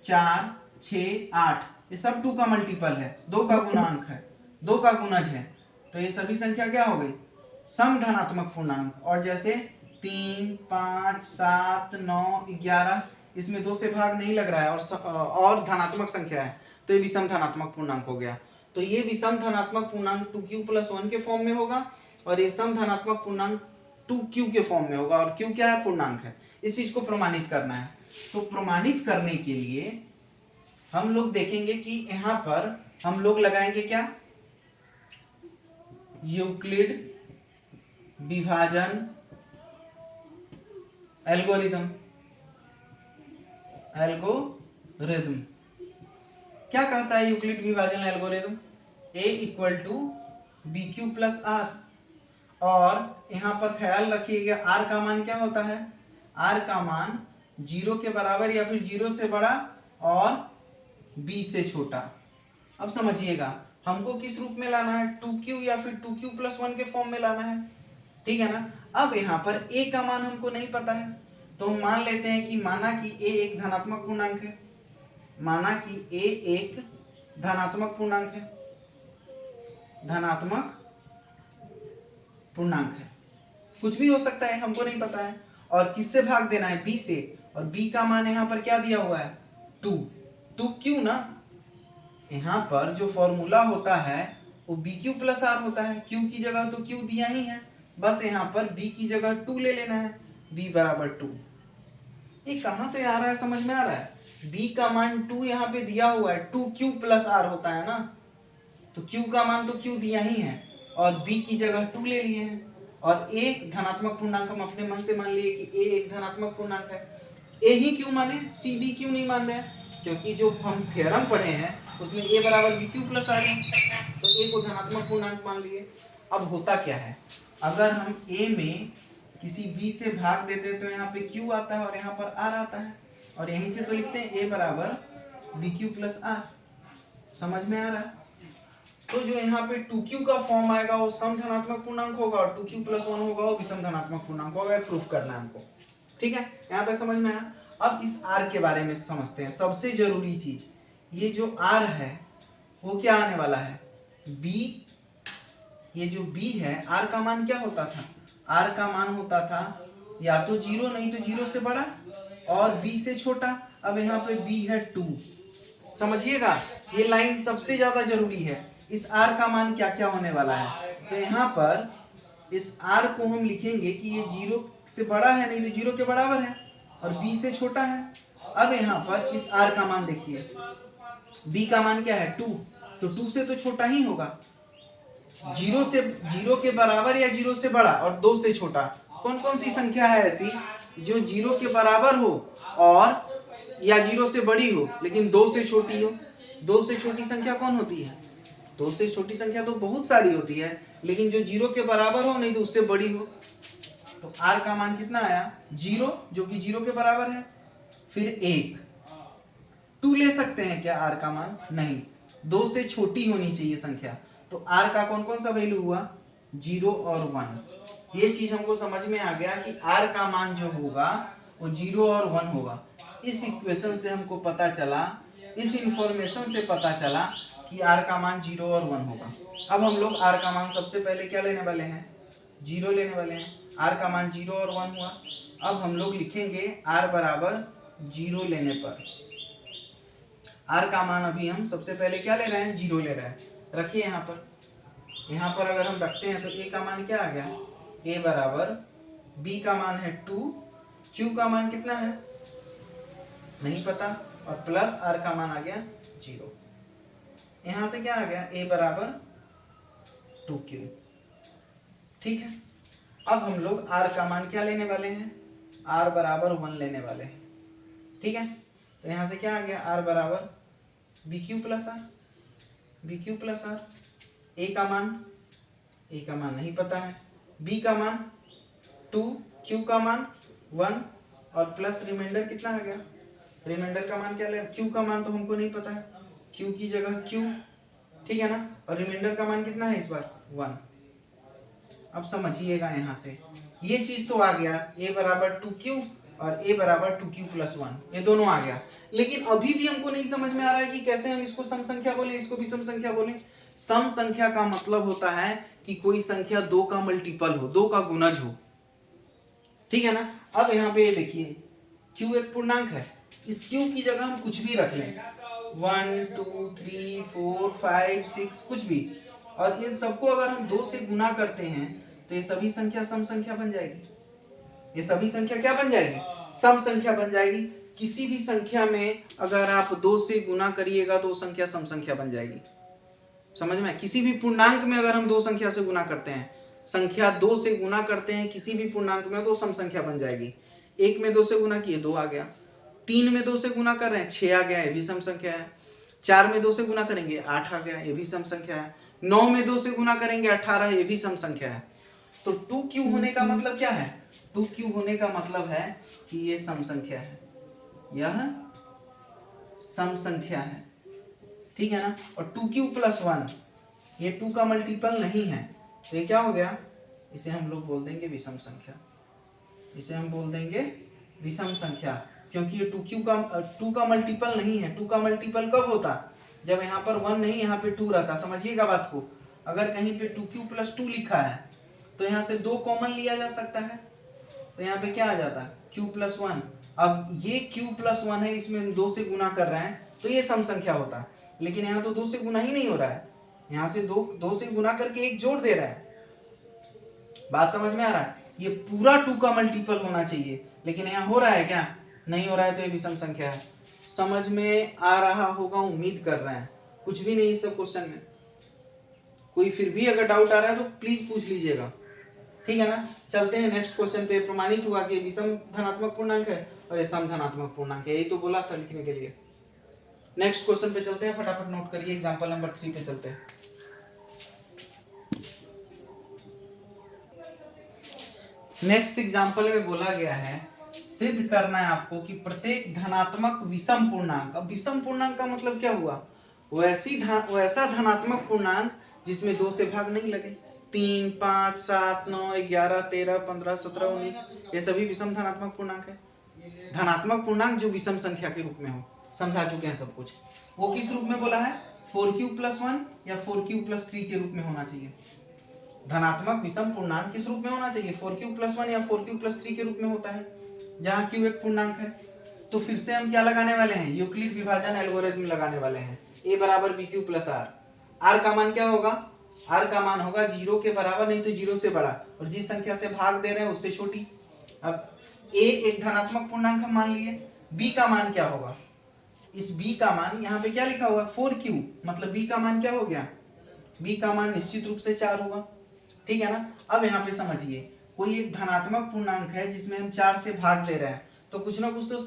4, 6, 8 ये सब 2 का मल्टीपल है, 2 का गुणांक है, 2 का गुणज है। तो ये सभी संख्या क्या हो गई? सम धनात्मक पूर्णांक। और जैसे 3, 5, 7, 9, 11 इसमें 2 से भाग नहीं लग रहा है और धनात्मक संख्या है, तो ये विषम धनात्मक पूर्णांक हो गया। तो ये विषम धनात्मक पूर्णांक 2q + 1 के फॉर्म में होगा और ये सम धनात्मक पूर्णांक 2q के फॉर्म में होगा। और q क्या है? पूर्णांक है। इस चीज को प्रमाणित करना है। तो प्रमाणित करने के लिए हम लोग देखेंगे कि यहाँ पर हम लोग लगाएंगे क्या? यूक्लिड विभाजन एल्गोरिदम। क्या कहता है यूक्लिड विभाजन एल्गोरिदम? a = bq + r। और यहाँ पर ख्याल रखिएगा r का मान क्या होता है? r का मान 0 के बराबर या फिर 0 से बड़ा और b से छोटा। अब समझिएगा हमको किस रूप में लाना है? 2q या फिर 2q + 1 के फॉर्म में लाना है, ठीक है ना। अब यहाँ पर a का मान हमको नहीं पता है, तो हम मान लेते हैं कि माना कि a एक धनात्मक पूर्णांक है, माना कि a एक धनात्मक पूर्णांक है, धनात्मक पूर्णांक है, कुछ भी हो सकता है, हमको नहीं पता है। और किससे भाग देना है? b से। और b का मान यहाँ पर क्या दिया हुआ है? 2। 2q ना, यहाँ पर जो फॉर्मूला होता है वो bq + r होता है। q की जगह तो q दिया ही है, बस यहाँ पर b की जगह 2 ले लेना है, b = 2। ये कहाँ से आ रहा है? समझ में आ रहा है? b का मान 2 यहाँ पे दिया हुआ है, 2q + r होता है ना, तो q का मान तो q दिया ही है और b की जगह 2 ले लिए हैं। और a धनात्मक पूर्णांक हम अपने मन से मान लिए कि a एक धनात्मक पूर्णांक है। a ही क्यों माने, c d क्यों नहीं मान रहे हैं? क्योंकि जो हम थ्योरम पढ़े हैं उसमें a = bq + r है, तो a को धनात्मक पूर्णांक मान लिए। अब होता क्या है, अगर हम a में किसी b से भाग देते हैं तो यहाँ पे q आता है और यहाँ पर r आता है, और यहीं से तो लिखते हैं a = bq + r। समझ में आ रहा है? तो जो यहाँ पे 2q का फॉर्म आएगा वो सम धनात्मक पूर्णांक होगा और 2q + 1 होगा वो विषम धनात्मक पूर्णांक होगा। प्रूफ करना है हमको, ठीक है। यहाँ तक समझ में आया। अब इस r के बारे में समझते हैं। सबसे जरूरी चीज, ये जो r है वो क्या आने वाला है? b। ये जो b है, r का मान क्या होता था? r का मान होता था या तो 0 नहीं तो 0 से बड़ा और b से छोटा। अब यहाँ पे b है 2। समझिएगा, ये लाइन सबसे ज्यादा जरूरी है। इस r का मान क्या क्या होने वाला है? तो यहाँ पर इस r को हम लिखेंगे कि ये 0 से बड़ा है नहीं तो 0 के बराबर है और b से छोटा है। अब यहाँ पर इस r का मान देखिए, b का मान क्या है? 2, तो 2 से तो छोटा ही होगा। 0 के बराबर या 0 से बड़ा और 2 से छोटा। कौन कौन सी संख्या है ऐसी जो 0 के बराबर हो और या 0 से बड़ी हो लेकिन 2 से छोटी हो? 2 से छोटी संख्या कौन होती है? 2 से छोटी संख्या तो बहुत सारी होती है, लेकिन जो 0 के बराबर हो नहीं तो उससे बड़ी हो। तो r का मान कितना आया? 0, जो कि 0 के बराबर है। फिर 1, 2 ले सकते हैं क्या r का मान? नहीं, 2 से छोटी होनी चाहिए संख्या। तो r का कौन कौन सा वैल्यू हुआ? 0 और 1। ये चीज हमको समझ में आ गया कि r का मान जो होगा वो 0 और 1 होगा। इस इक्वेशन से हमको पता चला, इस इंफॉर्मेशन से पता चला कि r का मान 0 और 1 होगा। अब हम लोग r का मान सबसे पहले क्या लेने वाले हैं? 0 लेने वाले हैं। r का मान 0 और 1 हुआ। अब हम लोग लिखेंगे r = 0 लेने पर। r का मान अभी हम सबसे पहले क्या ले रहे हैं? 0 ले रहे हैं। रखिए यहाँ पर। यहाँ पर अगर हम रखते हैं तो a का मान क्या आ गया? a = b का मान है 2, q का मान कितना है? नहीं पता, और प्लस r का मान आ गया 0। यहाँ से क्या आ गया? a = 2q। ठीक है। अब हम लोग r का मान क्या लेने वाले हैं? r = 1 लेने वाले हैं। ठीक है। तो यहाँ से क्या आ गया? r = bq + r। bq + r। a का मान नहीं पता है, b का मान 2, q का मान 1 और प्लस रिमाइंडर कितना आ गया? रिमाइंडर का मान क्या ले? q का मान तो हमको नहीं पता है, q की जगह q, ठीक है ना। और रिमाइंडर का मान कितना है इस बार? 1। अब समझिएगा यहाँ से, ये चीज तो आ गया a = 2q और a बराबर 2q प्लस 1, ये दोनों आ गया। लेकिन अभी भी हमको नहीं समझ में आ रहा है कि कैसे हम इसको सम संख्या बोले, इसको भी सम संख्या बोले। सम संख्या का मतलब होता है कि कोई संख्या 2 का मल्टीपल हो, 2 का गुणज हो, ठीक है ना। अब यहाँ पे देखिए q एक पूर्णांक है, इस q की जगह हम कुछ भी रख लें, 1 2 3 4 5 6 कुछ भी, और इन सबको अगर हम 2 से गुना करते हैं तो ये सभी संख्या सम संख्या बन जाएगी। ये सभी संख्या क्या बन जाएगी? सम संख्या बन जाएगी। किसी भी संख्या में अगर आप 2 से गुना करिएगा तो संख्या सम संख्या बन जाएगी। समझ में? किसी भी पूर्णांक में अगर हम 2 संख्या से गुना करते हैं, संख्या 2 से गुना करते हैं किसी भी पूर्णांक में, तो सम संख्या बन जाएगी। 1 में 2 से गुना किए 2 आ गया, 3 में 2 से गुना कर रहे हैं 6 आ गया, ये भी सम संख्या है। 4 में 2 से गुना करेंगे 8 आ गया, ये भी सम संख्या है। 9 में 2 से गुना करेंगे 18, ये भी सम संख्या है। तो 2q होने का मतलब क्या है? 2q होने का मतलब है कि ये सम संख्या है, यह सम संख्या है, ठीक है ना। और 2q प्लस 1 ये 2 का मल्टीपल नहीं है, तो ये क्या हो गया? इसे हम लोग बोल देंगे विषम संख्या, इसे हम बोल देंगे विषम संख्या, क्योंकि ये 2 का मल्टीपल नहीं है। 2 का मल्टीपल कब होता? जब यहाँ पर 1 नहीं, यहाँ पे 2 रहता। समझिएगा बात को। अगर कहीं पे 2q प्लस 2 लिखा है तो यहाँ से 2 कॉमन लिया जा सकता है, तो यहाँ पे क्या आ जाता है? q plus 1। अब ये q प्लस 1 है, इसमें 2 से गुना कर रहे हैं तो ये सम संख्या होता है। लेकिन यहाँ तो 2 से गुना ही नहीं हो रहा है, यहाँ से 2 से गुना करके 1 जोड़ दे रहा है। बात समझ में आ रहा है? ये पूरा 2 का मल्टीपल होना चाहिए, लेकिन यहाँ हो रहा है क्या? नहीं हो रहा है, तो ये विषम संख्या है। समझ में आ रहा होगा, उम्मीद कर रहे हैं। कुछ भी नहीं इस सब क्वेश्चन में। कोई फिर भी अगर डाउट आ रहा है तो प्लीज पूछ लीजिएगा, ठीक है ना। चलते हैं नेक्स्ट क्वेश्चन पे। प्रमाणित हुआ कि विषम धनात्मक पूर्णांक है और ये सम धनात्मक पूर्णांक है, यही तो बोला था लिखने के लिए। नेक्स्ट क्वेश्चन पे चलते हैं, फटाफट नोट करिए। एग्जांपल नंबर 3 पे चलते हैं। नेक्स्ट एग्जांपल में बोला गया है सिद्ध करना है आपको कि प्रत्येक धनात्मक विषम पूर्णांक। अब विषम पूर्णांक का मतलब क्या हुआ? वैसा धनात्मक पूर्णांक जिसमें 2 से भाग नहीं लगे। 3 5 7 9 11 13 15 17 19 ये सभी विषम धनात्मक पूर्णांक है। धनात्मक पूर्णांक जो विषम संख्या के रूप में हो, समझा चुके हैं सब कुछ। वो किस रूप में बोला है? 4q प्लस 1 या 4q प्लस 3 के रूप में होना चाहिए। धनात्मक विषम पूर्णांक किस रूप में होना चाहिए? 4q प्लस 1 या 4q प्लस 3 के रूप में होता है, जहाँ q एक पूर्णांक है। तो फिर से हम क्या लगाने वाले हैं? यूक्लिड विभाजन एल्गोरिथम लगाने वाले हैं। a बराबर bq प्लस r। r का मान क्या होगा? r का मान होगा 0 के बराबर, नहीं तो 0 से बड़ा, और जिस संख्या से भाग दे रहे हैं उससे छोटी। अब a एक धनात्मक पूर्णांक हम मान लिए, b का मान क्या होगा? इस b का मान यहाँ पे क्या लिखा हुआ? 4q, मतलब b का मान क्या हो गया? b का मान निश्चित रूप से 4 होगा, ठीक है ना। अब यहाँ पे समझिए, कोई एक धनात्मक पूर्णांक है जिसमें हम 4 से भाग दे रहे हैं, तो कुछ ना कुछ तो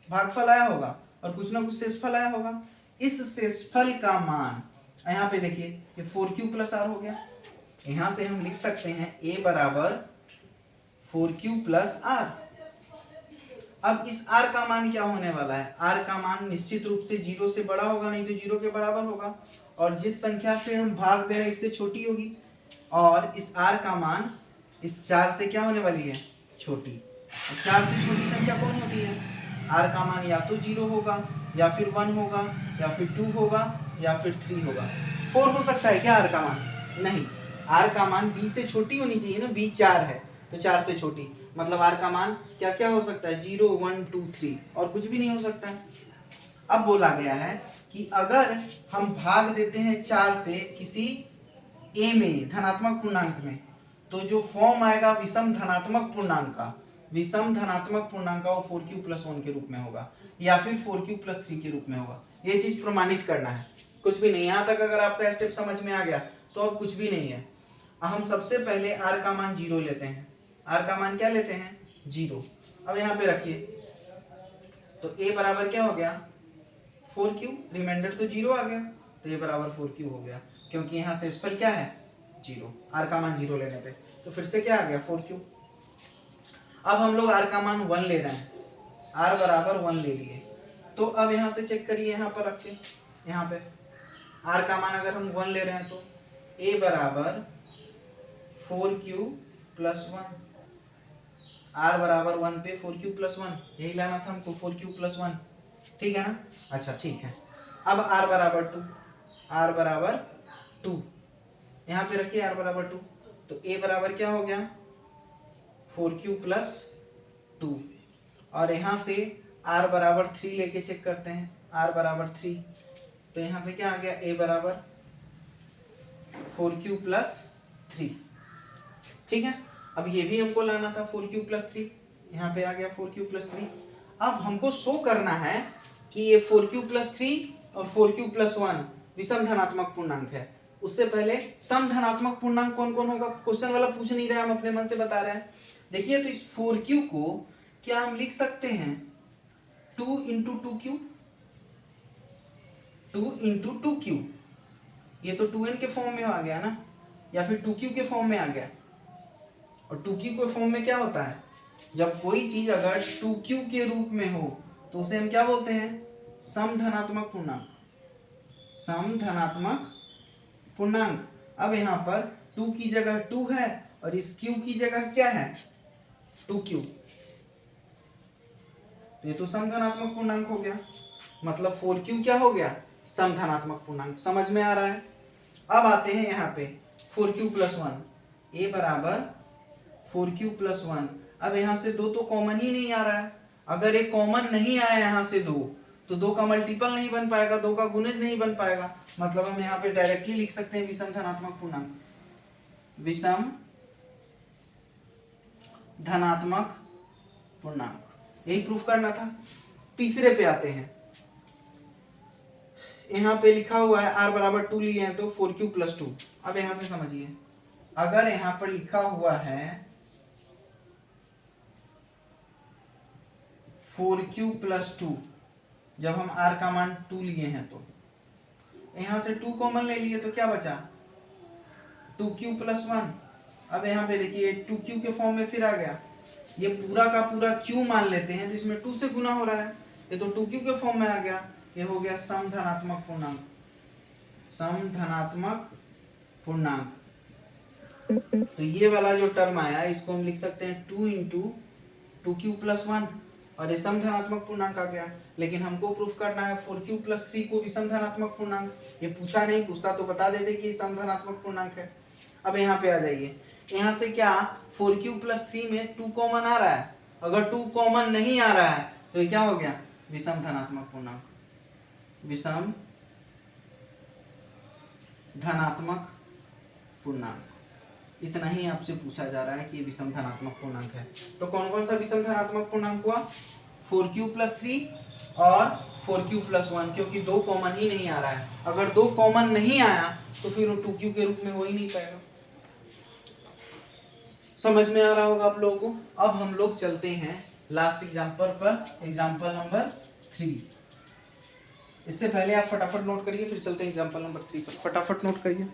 भागफल आया होगा और कुछ ना कुछ शेषफल आया होगा। इस शेषफल का मान यहाँ पे देखिए, ये 4q प्लस r हो गया। यहाँ से हम लिख सकते हैं a बराबर 4q प्लस r। अब इस r का मान क्या होने वाला है? r का मान निश्चित रूप से 0 से बड़ा होगा, नहीं तो 0 के बराबर होगा, और जिस संख्या से हम भाग दे रहे हैं इससे छोटी होगी। और इस r का मान इस 4 से क्या होने वाली है? छोटी। 4 से छोटी संख्या कौन होती है? r का मान या तो 0 होगा, या फिर 1 होगा, या फिर 2 होगा, या फिर 3 होगा। 4 हो सकता है क्या r का मान? नहीं, r का मान b से छोटी होनी चाहिए ना, b 4 है तो 4 से छोटी, मतलब r का मान क्या क्या हो सकता है? 0 1 2 3, और कुछ भी नहीं हो सकता है। अब बोला गया है कि अगर हम भाग देते हैं 4 से किसी a में, धनात्मक पूर्णांक में, तो जो फॉर्म आएगा विषम धनात्मक पूर्णांक का, विषम धनात्मक पूर्णांक का, वो 4q प्लस 1 के रूप में होगा, या फिर 4q प्लस 3 के रूप में होगा। ये चीज प्रमाणित करना है, कुछ भी नहीं। यहाँ तक अगर आपका स्टेप समझ में आ गया तो अब कुछ भी नहीं है। हम सबसे पहले r का मान 0 लेते हैं। r का मान क्या लेते हैं? 0। अब यहाँ पे रखिए, तो a बराबर क्या हो गया? 4q, रिमाइंडर तो 0 आ गया, तो a बराबर 4q हो गया, क्योंकि यहाँ से शेषफल क्या है? 0। r का मान 0 लेने पे तो फिर से क्या आ गया? 4q। अब हम लोग r का मान 1 ले रहे हैं, r बराबर 1 ले लिए, तो अब यहाँ से चेक करिए, यहाँ पर रखिए, यहाँ पे r का मान अगर हम 1 ले रहे हैं तो a बराबर 4q प्लस 1। r बराबर 1 पे 4q प्लस 1, यही लाना था हमको 4q प्लस 1, ठीक है ना। अच्छा ठीक है, अब r बराबर 2, r बराबर 2 यहाँ पे रखिए, r बराबर 2, तो a बराबर क्या हो गया 4q प्लस 2, और यहाँ से r बराबर 3 लेके चेक करते हैं, r बराबर 3, तो यहाँ से क्या आ गया a बराबर 4q प्लस 3, ठीक है। अब ये भी हमको लाना था 4q प्लस 3, यहाँ पे आ गया 4q प्लस 3। अब हमको शो करना है कि ये 4q प्लस 3 और 4q प्लस 1 विषम धनात्मक पूर्णांक है। उससे पहले सम धनात्मक पूर्णांक कौन कौन होगा, क्वेश्चन वाला पूछ नहीं रहा, हम अपने मन से बता रहे हैं। देखिए, तो इस 4q को क्या हम लिख सकते हैं 2 इंटू 2q, 2 इंटू 2q, ये तो 2n के फॉर्म में आ गया ना, या फिर 2q के फॉर्म में आ गया। और 2q के फॉर्म में क्या होता है, जब कोई चीज अगर 2q के रूप में हो तो उसे हम क्या बोलते हैं, समधनात्मक पूर्णांक, समधनात्मक पूर्णांक। अब यहाँ पर 2 की जगह 2 है और इस q की जगह क्या है 2q, तो ये तो समधनात्मक पूर्णांक हो गया, मतलब 4q क्या हो गया समधनात्मक पूर्णांक। समझ में आ रहा है। अब आते हैं यहाँ पे 4q प्लस 1, a बराबर 4q प्लस 1। अब यहाँ से 2 तो कॉमन ही नहीं आ रहा है, अगर एक कॉमन नहीं आया यहाँ से 2, तो 2 का मल्टीपल नहीं बन पाएगा, 2 का गुणज नहीं बन पाएगा, मतलब हम यहाँ पे डायरेक्टली लिख सकते हैं विषम धनात्मक पूर्णांक, विषम धनात्मक पूर्णांक, यही प्रूफ करना था। तीसरे पे आते हैं, यहाँ पे लिखा हुआ है r बराबर 2 लिए हैं तो 4q प्लस 2। अब यहाँ से समझिए, अगर यहाँ पर लिखा हुआ है 4q प्लस 2, जब हम r का मान 2 लिए हैं तो यहाँ से 2 कॉमन ले लिए तो क्या बचा 2q प्लस 1। अब यहाँ पे देखिए 2q के फॉर्म में फिर आ गया, ये पूरा का पूरा q मान लेते हैं तो इसमें 2 से गुना हो रहा है, ये तो 2q के फॉर्म में आ गया, ये हो गया समधनात्मक पूर्णांक, समधनात्मक पूर्णांक। तो ये वाला जो टर्म आया इसको हम लिख सकते हैं 2 इंटू 2q प्लस 1, और ये समधनात्मक पूर्णांक आ गया। लेकिन हमको प्रूफ करना है 4q प्लस 3 को भी समधनात्मक पूर्णांक, ये पूछा नहीं, पूछता तो बता देते कि समधनात्मक पूर्णांक है। अब यहाँ पे आ जाइए, यहाँ से क्या 4q प्लस 3 में 2 कॉमन आ रहा है, अगर 2 कॉमन नहीं आ रहा है तो ये क्या हो गया विषम धनात्मक पूर्णांक, विषम धनात्मक पूर्णांक। इतना ही आपसे पूछा जा रहा है कि ये विषम धनात्मक पूर्णांक है। तो कौन कौन सा विषम धनात्मक पूर्णांक हुआ 4q प्लस 3 और 4q प्लस 1, क्योंकि 2 कॉमन ही नहीं आ रहा है, अगर 2 कॉमन नहीं आया तो फिर वो 2q के रूप में हो ही नहीं पाएगा। समझ में आ रहा होगा आप लोगों को। अब हम लोग चलते हैं लास्ट एग्जाम्पल पर, एग्जाम्पल नंबर 3। इससे पहले आप फटाफट नोट करिए, फिर चलते हैं एग्जाम्पल नंबर 3 पर, फटाफट नोट करिए।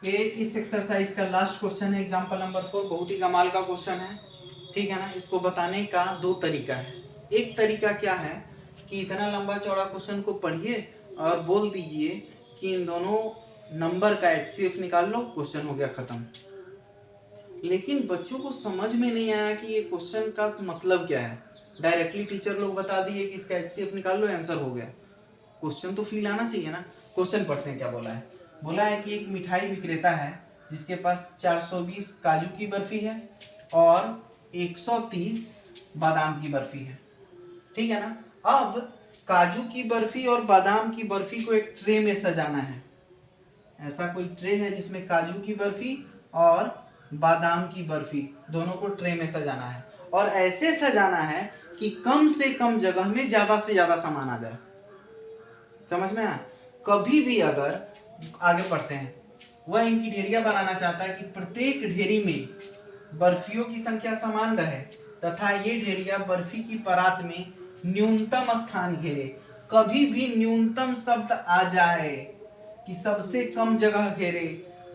ये इस एक्सरसाइज का लास्ट क्वेश्चन है, एग्जाम्पल नंबर 4, बहुत ही कमाल का क्वेश्चन है, ठीक है ना। इसको बताने का 2 तरीका है। एक तरीका क्या है कि इतना लंबा चौड़ा क्वेश्चन को पढ़िए और बोल दीजिए कि इन दोनों नंबर का HCF निकाल लो, क्वेश्चन हो गया खत्म। लेकिन बच्चों को समझ में नहीं आया कि ये क्वेश्चन का मतलब क्या है, डायरेक्टली टीचर लोग बता दिए कि इसका HCF निकाल लो, आंसर हो गया। क्वेश्चन तो फील आना चाहिए ना। क्वेश्चन पढ़ते हैं क्या बोला है। बोला है कि एक मिठाई विक्रेता है जिसके पास 420 काजू की बर्फी है और 130 बादाम की बर्फी है, ठीक है ना। अब काजू की बर्फी और बादाम की बर्फी को एक ट्रे में सजाना है। ऐसा कोई ट्रे है जिसमें काजू की बर्फी और बादाम की बर्फी दोनों को ट्रे में सजाना है, और ऐसे सजाना है कि कम से कम जगह में ज्यादा से ज्यादा सामान आ जाए। समझ में आया। कभी भी अगर आगे पढ़ते हैं, वह इनकी ढेरियां बनाना चाहता है कि प्रत्येक ढेरी में बर्फियों की संख्या समान रहे तथा ये ढेरियां बर्फी की परात में न्यूनतम स्थान घेरे। कभी भी न्यूनतम शब्द आ जाए कि सबसे कम जगह घेरे,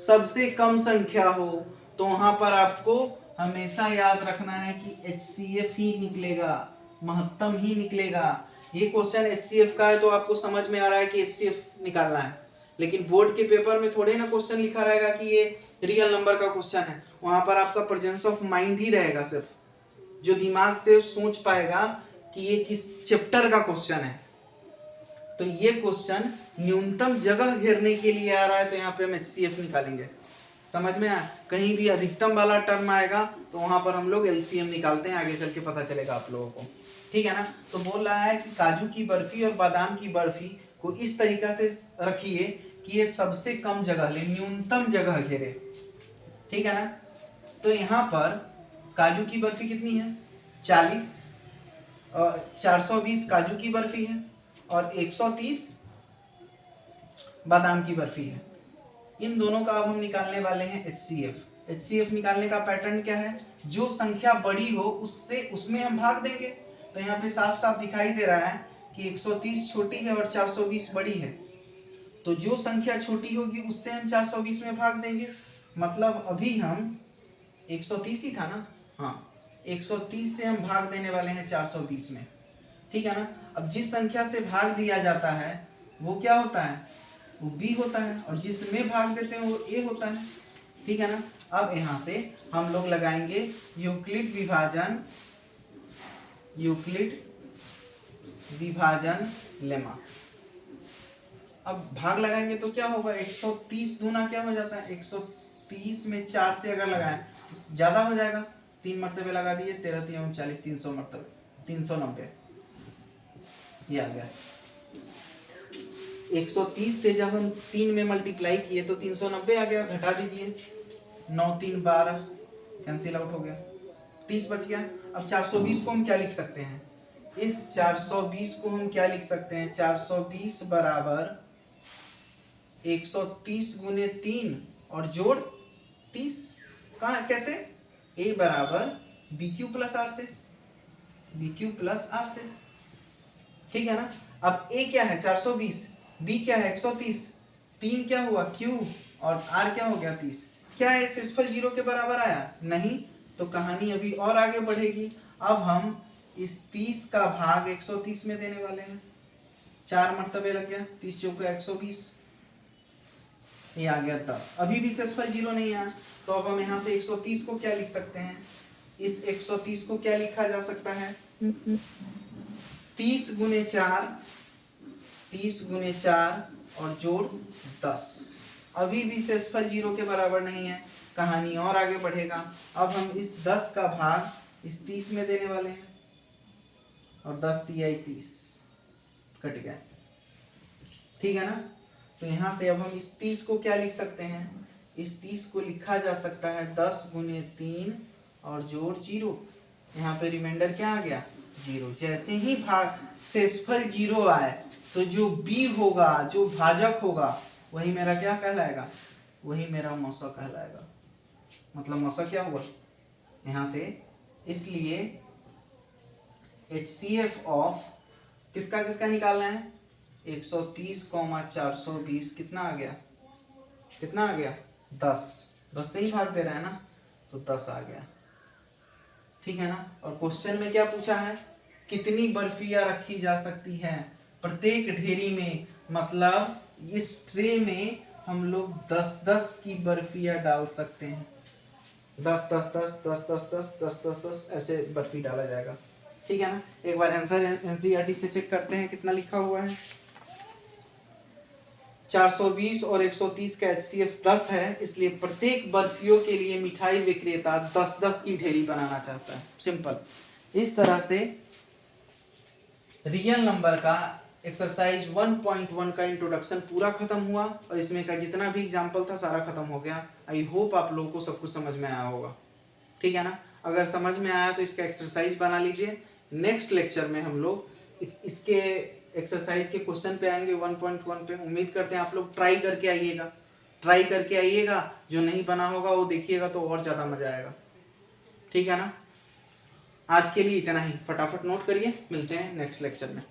सबसे कम संख्या हो, तो वहां पर आपको हमेशा याद रखना है कि HCF ही निकलेगा, महत्तम ही निकलेगा। ये क्वेश्चन HCF का है तो आपको समझ में आ रहा है कि HCF निकालना है। लेकिन बोर्ड के पेपर में थोड़े ना क्वेश्चन लिखा रहेगा कि ये रियल नंबर का क्वेश्चन है। वहां पर आपका प्रेजेंस ऑफ माइंड ही रहेगा, सिर्फ जो दिमाग से सोच पाएगा कि ये किस चैप्टर का क्वेश्चन है। तो ये क्वेश्चन न्यूनतम जगह घेरने के लिए आ रहा है, तो यहाँ पे हम HCF निकालेंगे। समझ में आया? कहीं भी अधिकतम वाला टर्म आएगा तो वहां पर हम लोग LCM निकालते हैं, आगे चल के पता चलेगा आप लोगों को, ठीक है ना। तो बोल रहा है कि काजू की बर्फी और बादाम की बर्फी को इस तरीका से रखिए कि ये सबसे कम जगह ले, न्यूनतम जगह घेरे, ठीक है ना। तो यहाँ पर काजू की बर्फी कितनी है? 40 और 420 काजू की बर्फी है और 130 बादाम की बर्फी है। इन दोनों का अब हम निकालने वाले हैं HCF। HCF निकालने का पैटर्न क्या है? जो संख्या बड़ी हो उससे उसमें हम भाग देंगे। तो यहाँ पे साफ साफ दिखाई दे रहा है कि 130 छोटी है और 420 बड़ी है, तो जो संख्या छोटी होगी उससे हम 420 में भाग देंगे। मतलब अभी हम 130 ही था ना, हाँ 130 से हम भाग देने वाले हैं 420 में, ठीक है ना। अब जिस संख्या से भाग दिया जाता है वो क्या होता है? वो B होता है, और जिसमें भाग देते हैं वो A होता है, ठीक है ना। अब यहाँ से हम लोग लगाएंगे यूक्लिड विभाजन लेमा। अब भाग लगाएंगे तो क्या होगा? 130 दूना क्या हो जाता है? 130 में 4 से अगर लगाएं तो ज्यादा हो जाएगा, 3 मरतबे लगा दिए, 13 3 40, 300 मरतबे 390, ये आ गया। 130 से जब हम 3 में मल्टीप्लाई किए तो 390 आ गया, घटा दीजिए, 9 3 12 कैंसिल आउट हो गया, 30 बच गया। अब 420 को हम क्या लिख सकते हैं? इस 420 को हम क्या लिख सकते हैं? 420 बराबर 130 गुने 3 और जोड़ 30। कहाँ कैसे? A बराबर BQ प्लस R से, BQ प्लस R से, ठीक है ना। अब A क्या है? 420, B क्या है? 130, 3 क्या हुआ? Q, और R क्या हो गया? 30। क्या है सिर्फ 0 के बराबर आया? नहीं, तो कहानी अभी और आगे बढ़ेगी। अब हम इस 30 का भाग 130 में देने वाले हैं, 4 मरतबे लग गया, 30 चौका 120, ये आ गया 10। अभी भी सेसफाई 0 नहीं आया, तो अब हम यहाँ से 130 को क्या लिख सकते हैं? इस 130 को क्या लिखा जा सकता है? 30 गुने 4, 30 गुने 4 और जोड़ 10। अभी भी सेसफाई 0 के बराबर नहीं है, कहानी और आगे बढ़ेगा। अब हम इस 10 का भाग इस 30 में देने वाले हैं, और 10 तिया 30 कट गया, ठीक है ना। तो यहाँ से अब हम इस 30 को क्या लिख सकते हैं? इस 30 को लिखा जा सकता है 10 गुने 3 और जोड़ 0। यहाँ पे रिमाइंडर क्या आ गया? 0। जैसे ही भाग शेषफल 0 आए तो जो B होगा, जो भाजक होगा, वही मेरा क्या कहलाएगा? वही मेरा मौसा कहलाएगा। मतलब मौसा क्या हुआ यहाँ से? इसलिए HCF ऑफ किसका किसका निकालना है? 130, 420 कितना आ गया? कितना आ गया? 10। 10 से ही भाग दे रहा है ना, तो 10 आ गया, ठीक है ना। और क्वेश्चन में क्या पूछा है? कितनी बर्फियां रखी जा सकती है प्रत्येक ढेरी में? मतलब इस ट्रे में हम लोग 10-10 की बर्फियां डाल सकते हैं, 10 ऐसे बर्फी डाला जाएगा, ठीक है ना। एक बार आंसर NCERT से चेक करते हैं कितना लिखा हुआ है। 420 और 130 का HCF 10 है, इसलिए प्रत्येक बर्फियों के लिए मिठाई विक्रेता 10-10 की ढेरी बनाना चाहता है। सिंपल। इस तरह से रियल नंबर का एक्सरसाइज 1.1 का इंट्रोडक्शन पूरा खत्म हुआ, और इसमें का जितना भी एग्जाम्पल था सारा खत्म हो गया। आई होप आप लोगों को सब कुछ समझ में आया होगा, ठीक है ना। अगर समझ में आया तो इसका एक्सरसाइज बना लीजिए। नेक्स्ट लेक्चर में हम लोग इसके एक्सरसाइज के क्वेश्चन पे आएंगे 1.1 पे। उम्मीद करते हैं आप लोग ट्राई करके आइएगा, जो नहीं बना होगा वो देखिएगा तो और ज़्यादा मजा आएगा, ठीक है ना। आज के लिए इतना ही, फटाफट नोट करिए, मिलते हैं नेक्स्ट लेक्चर में।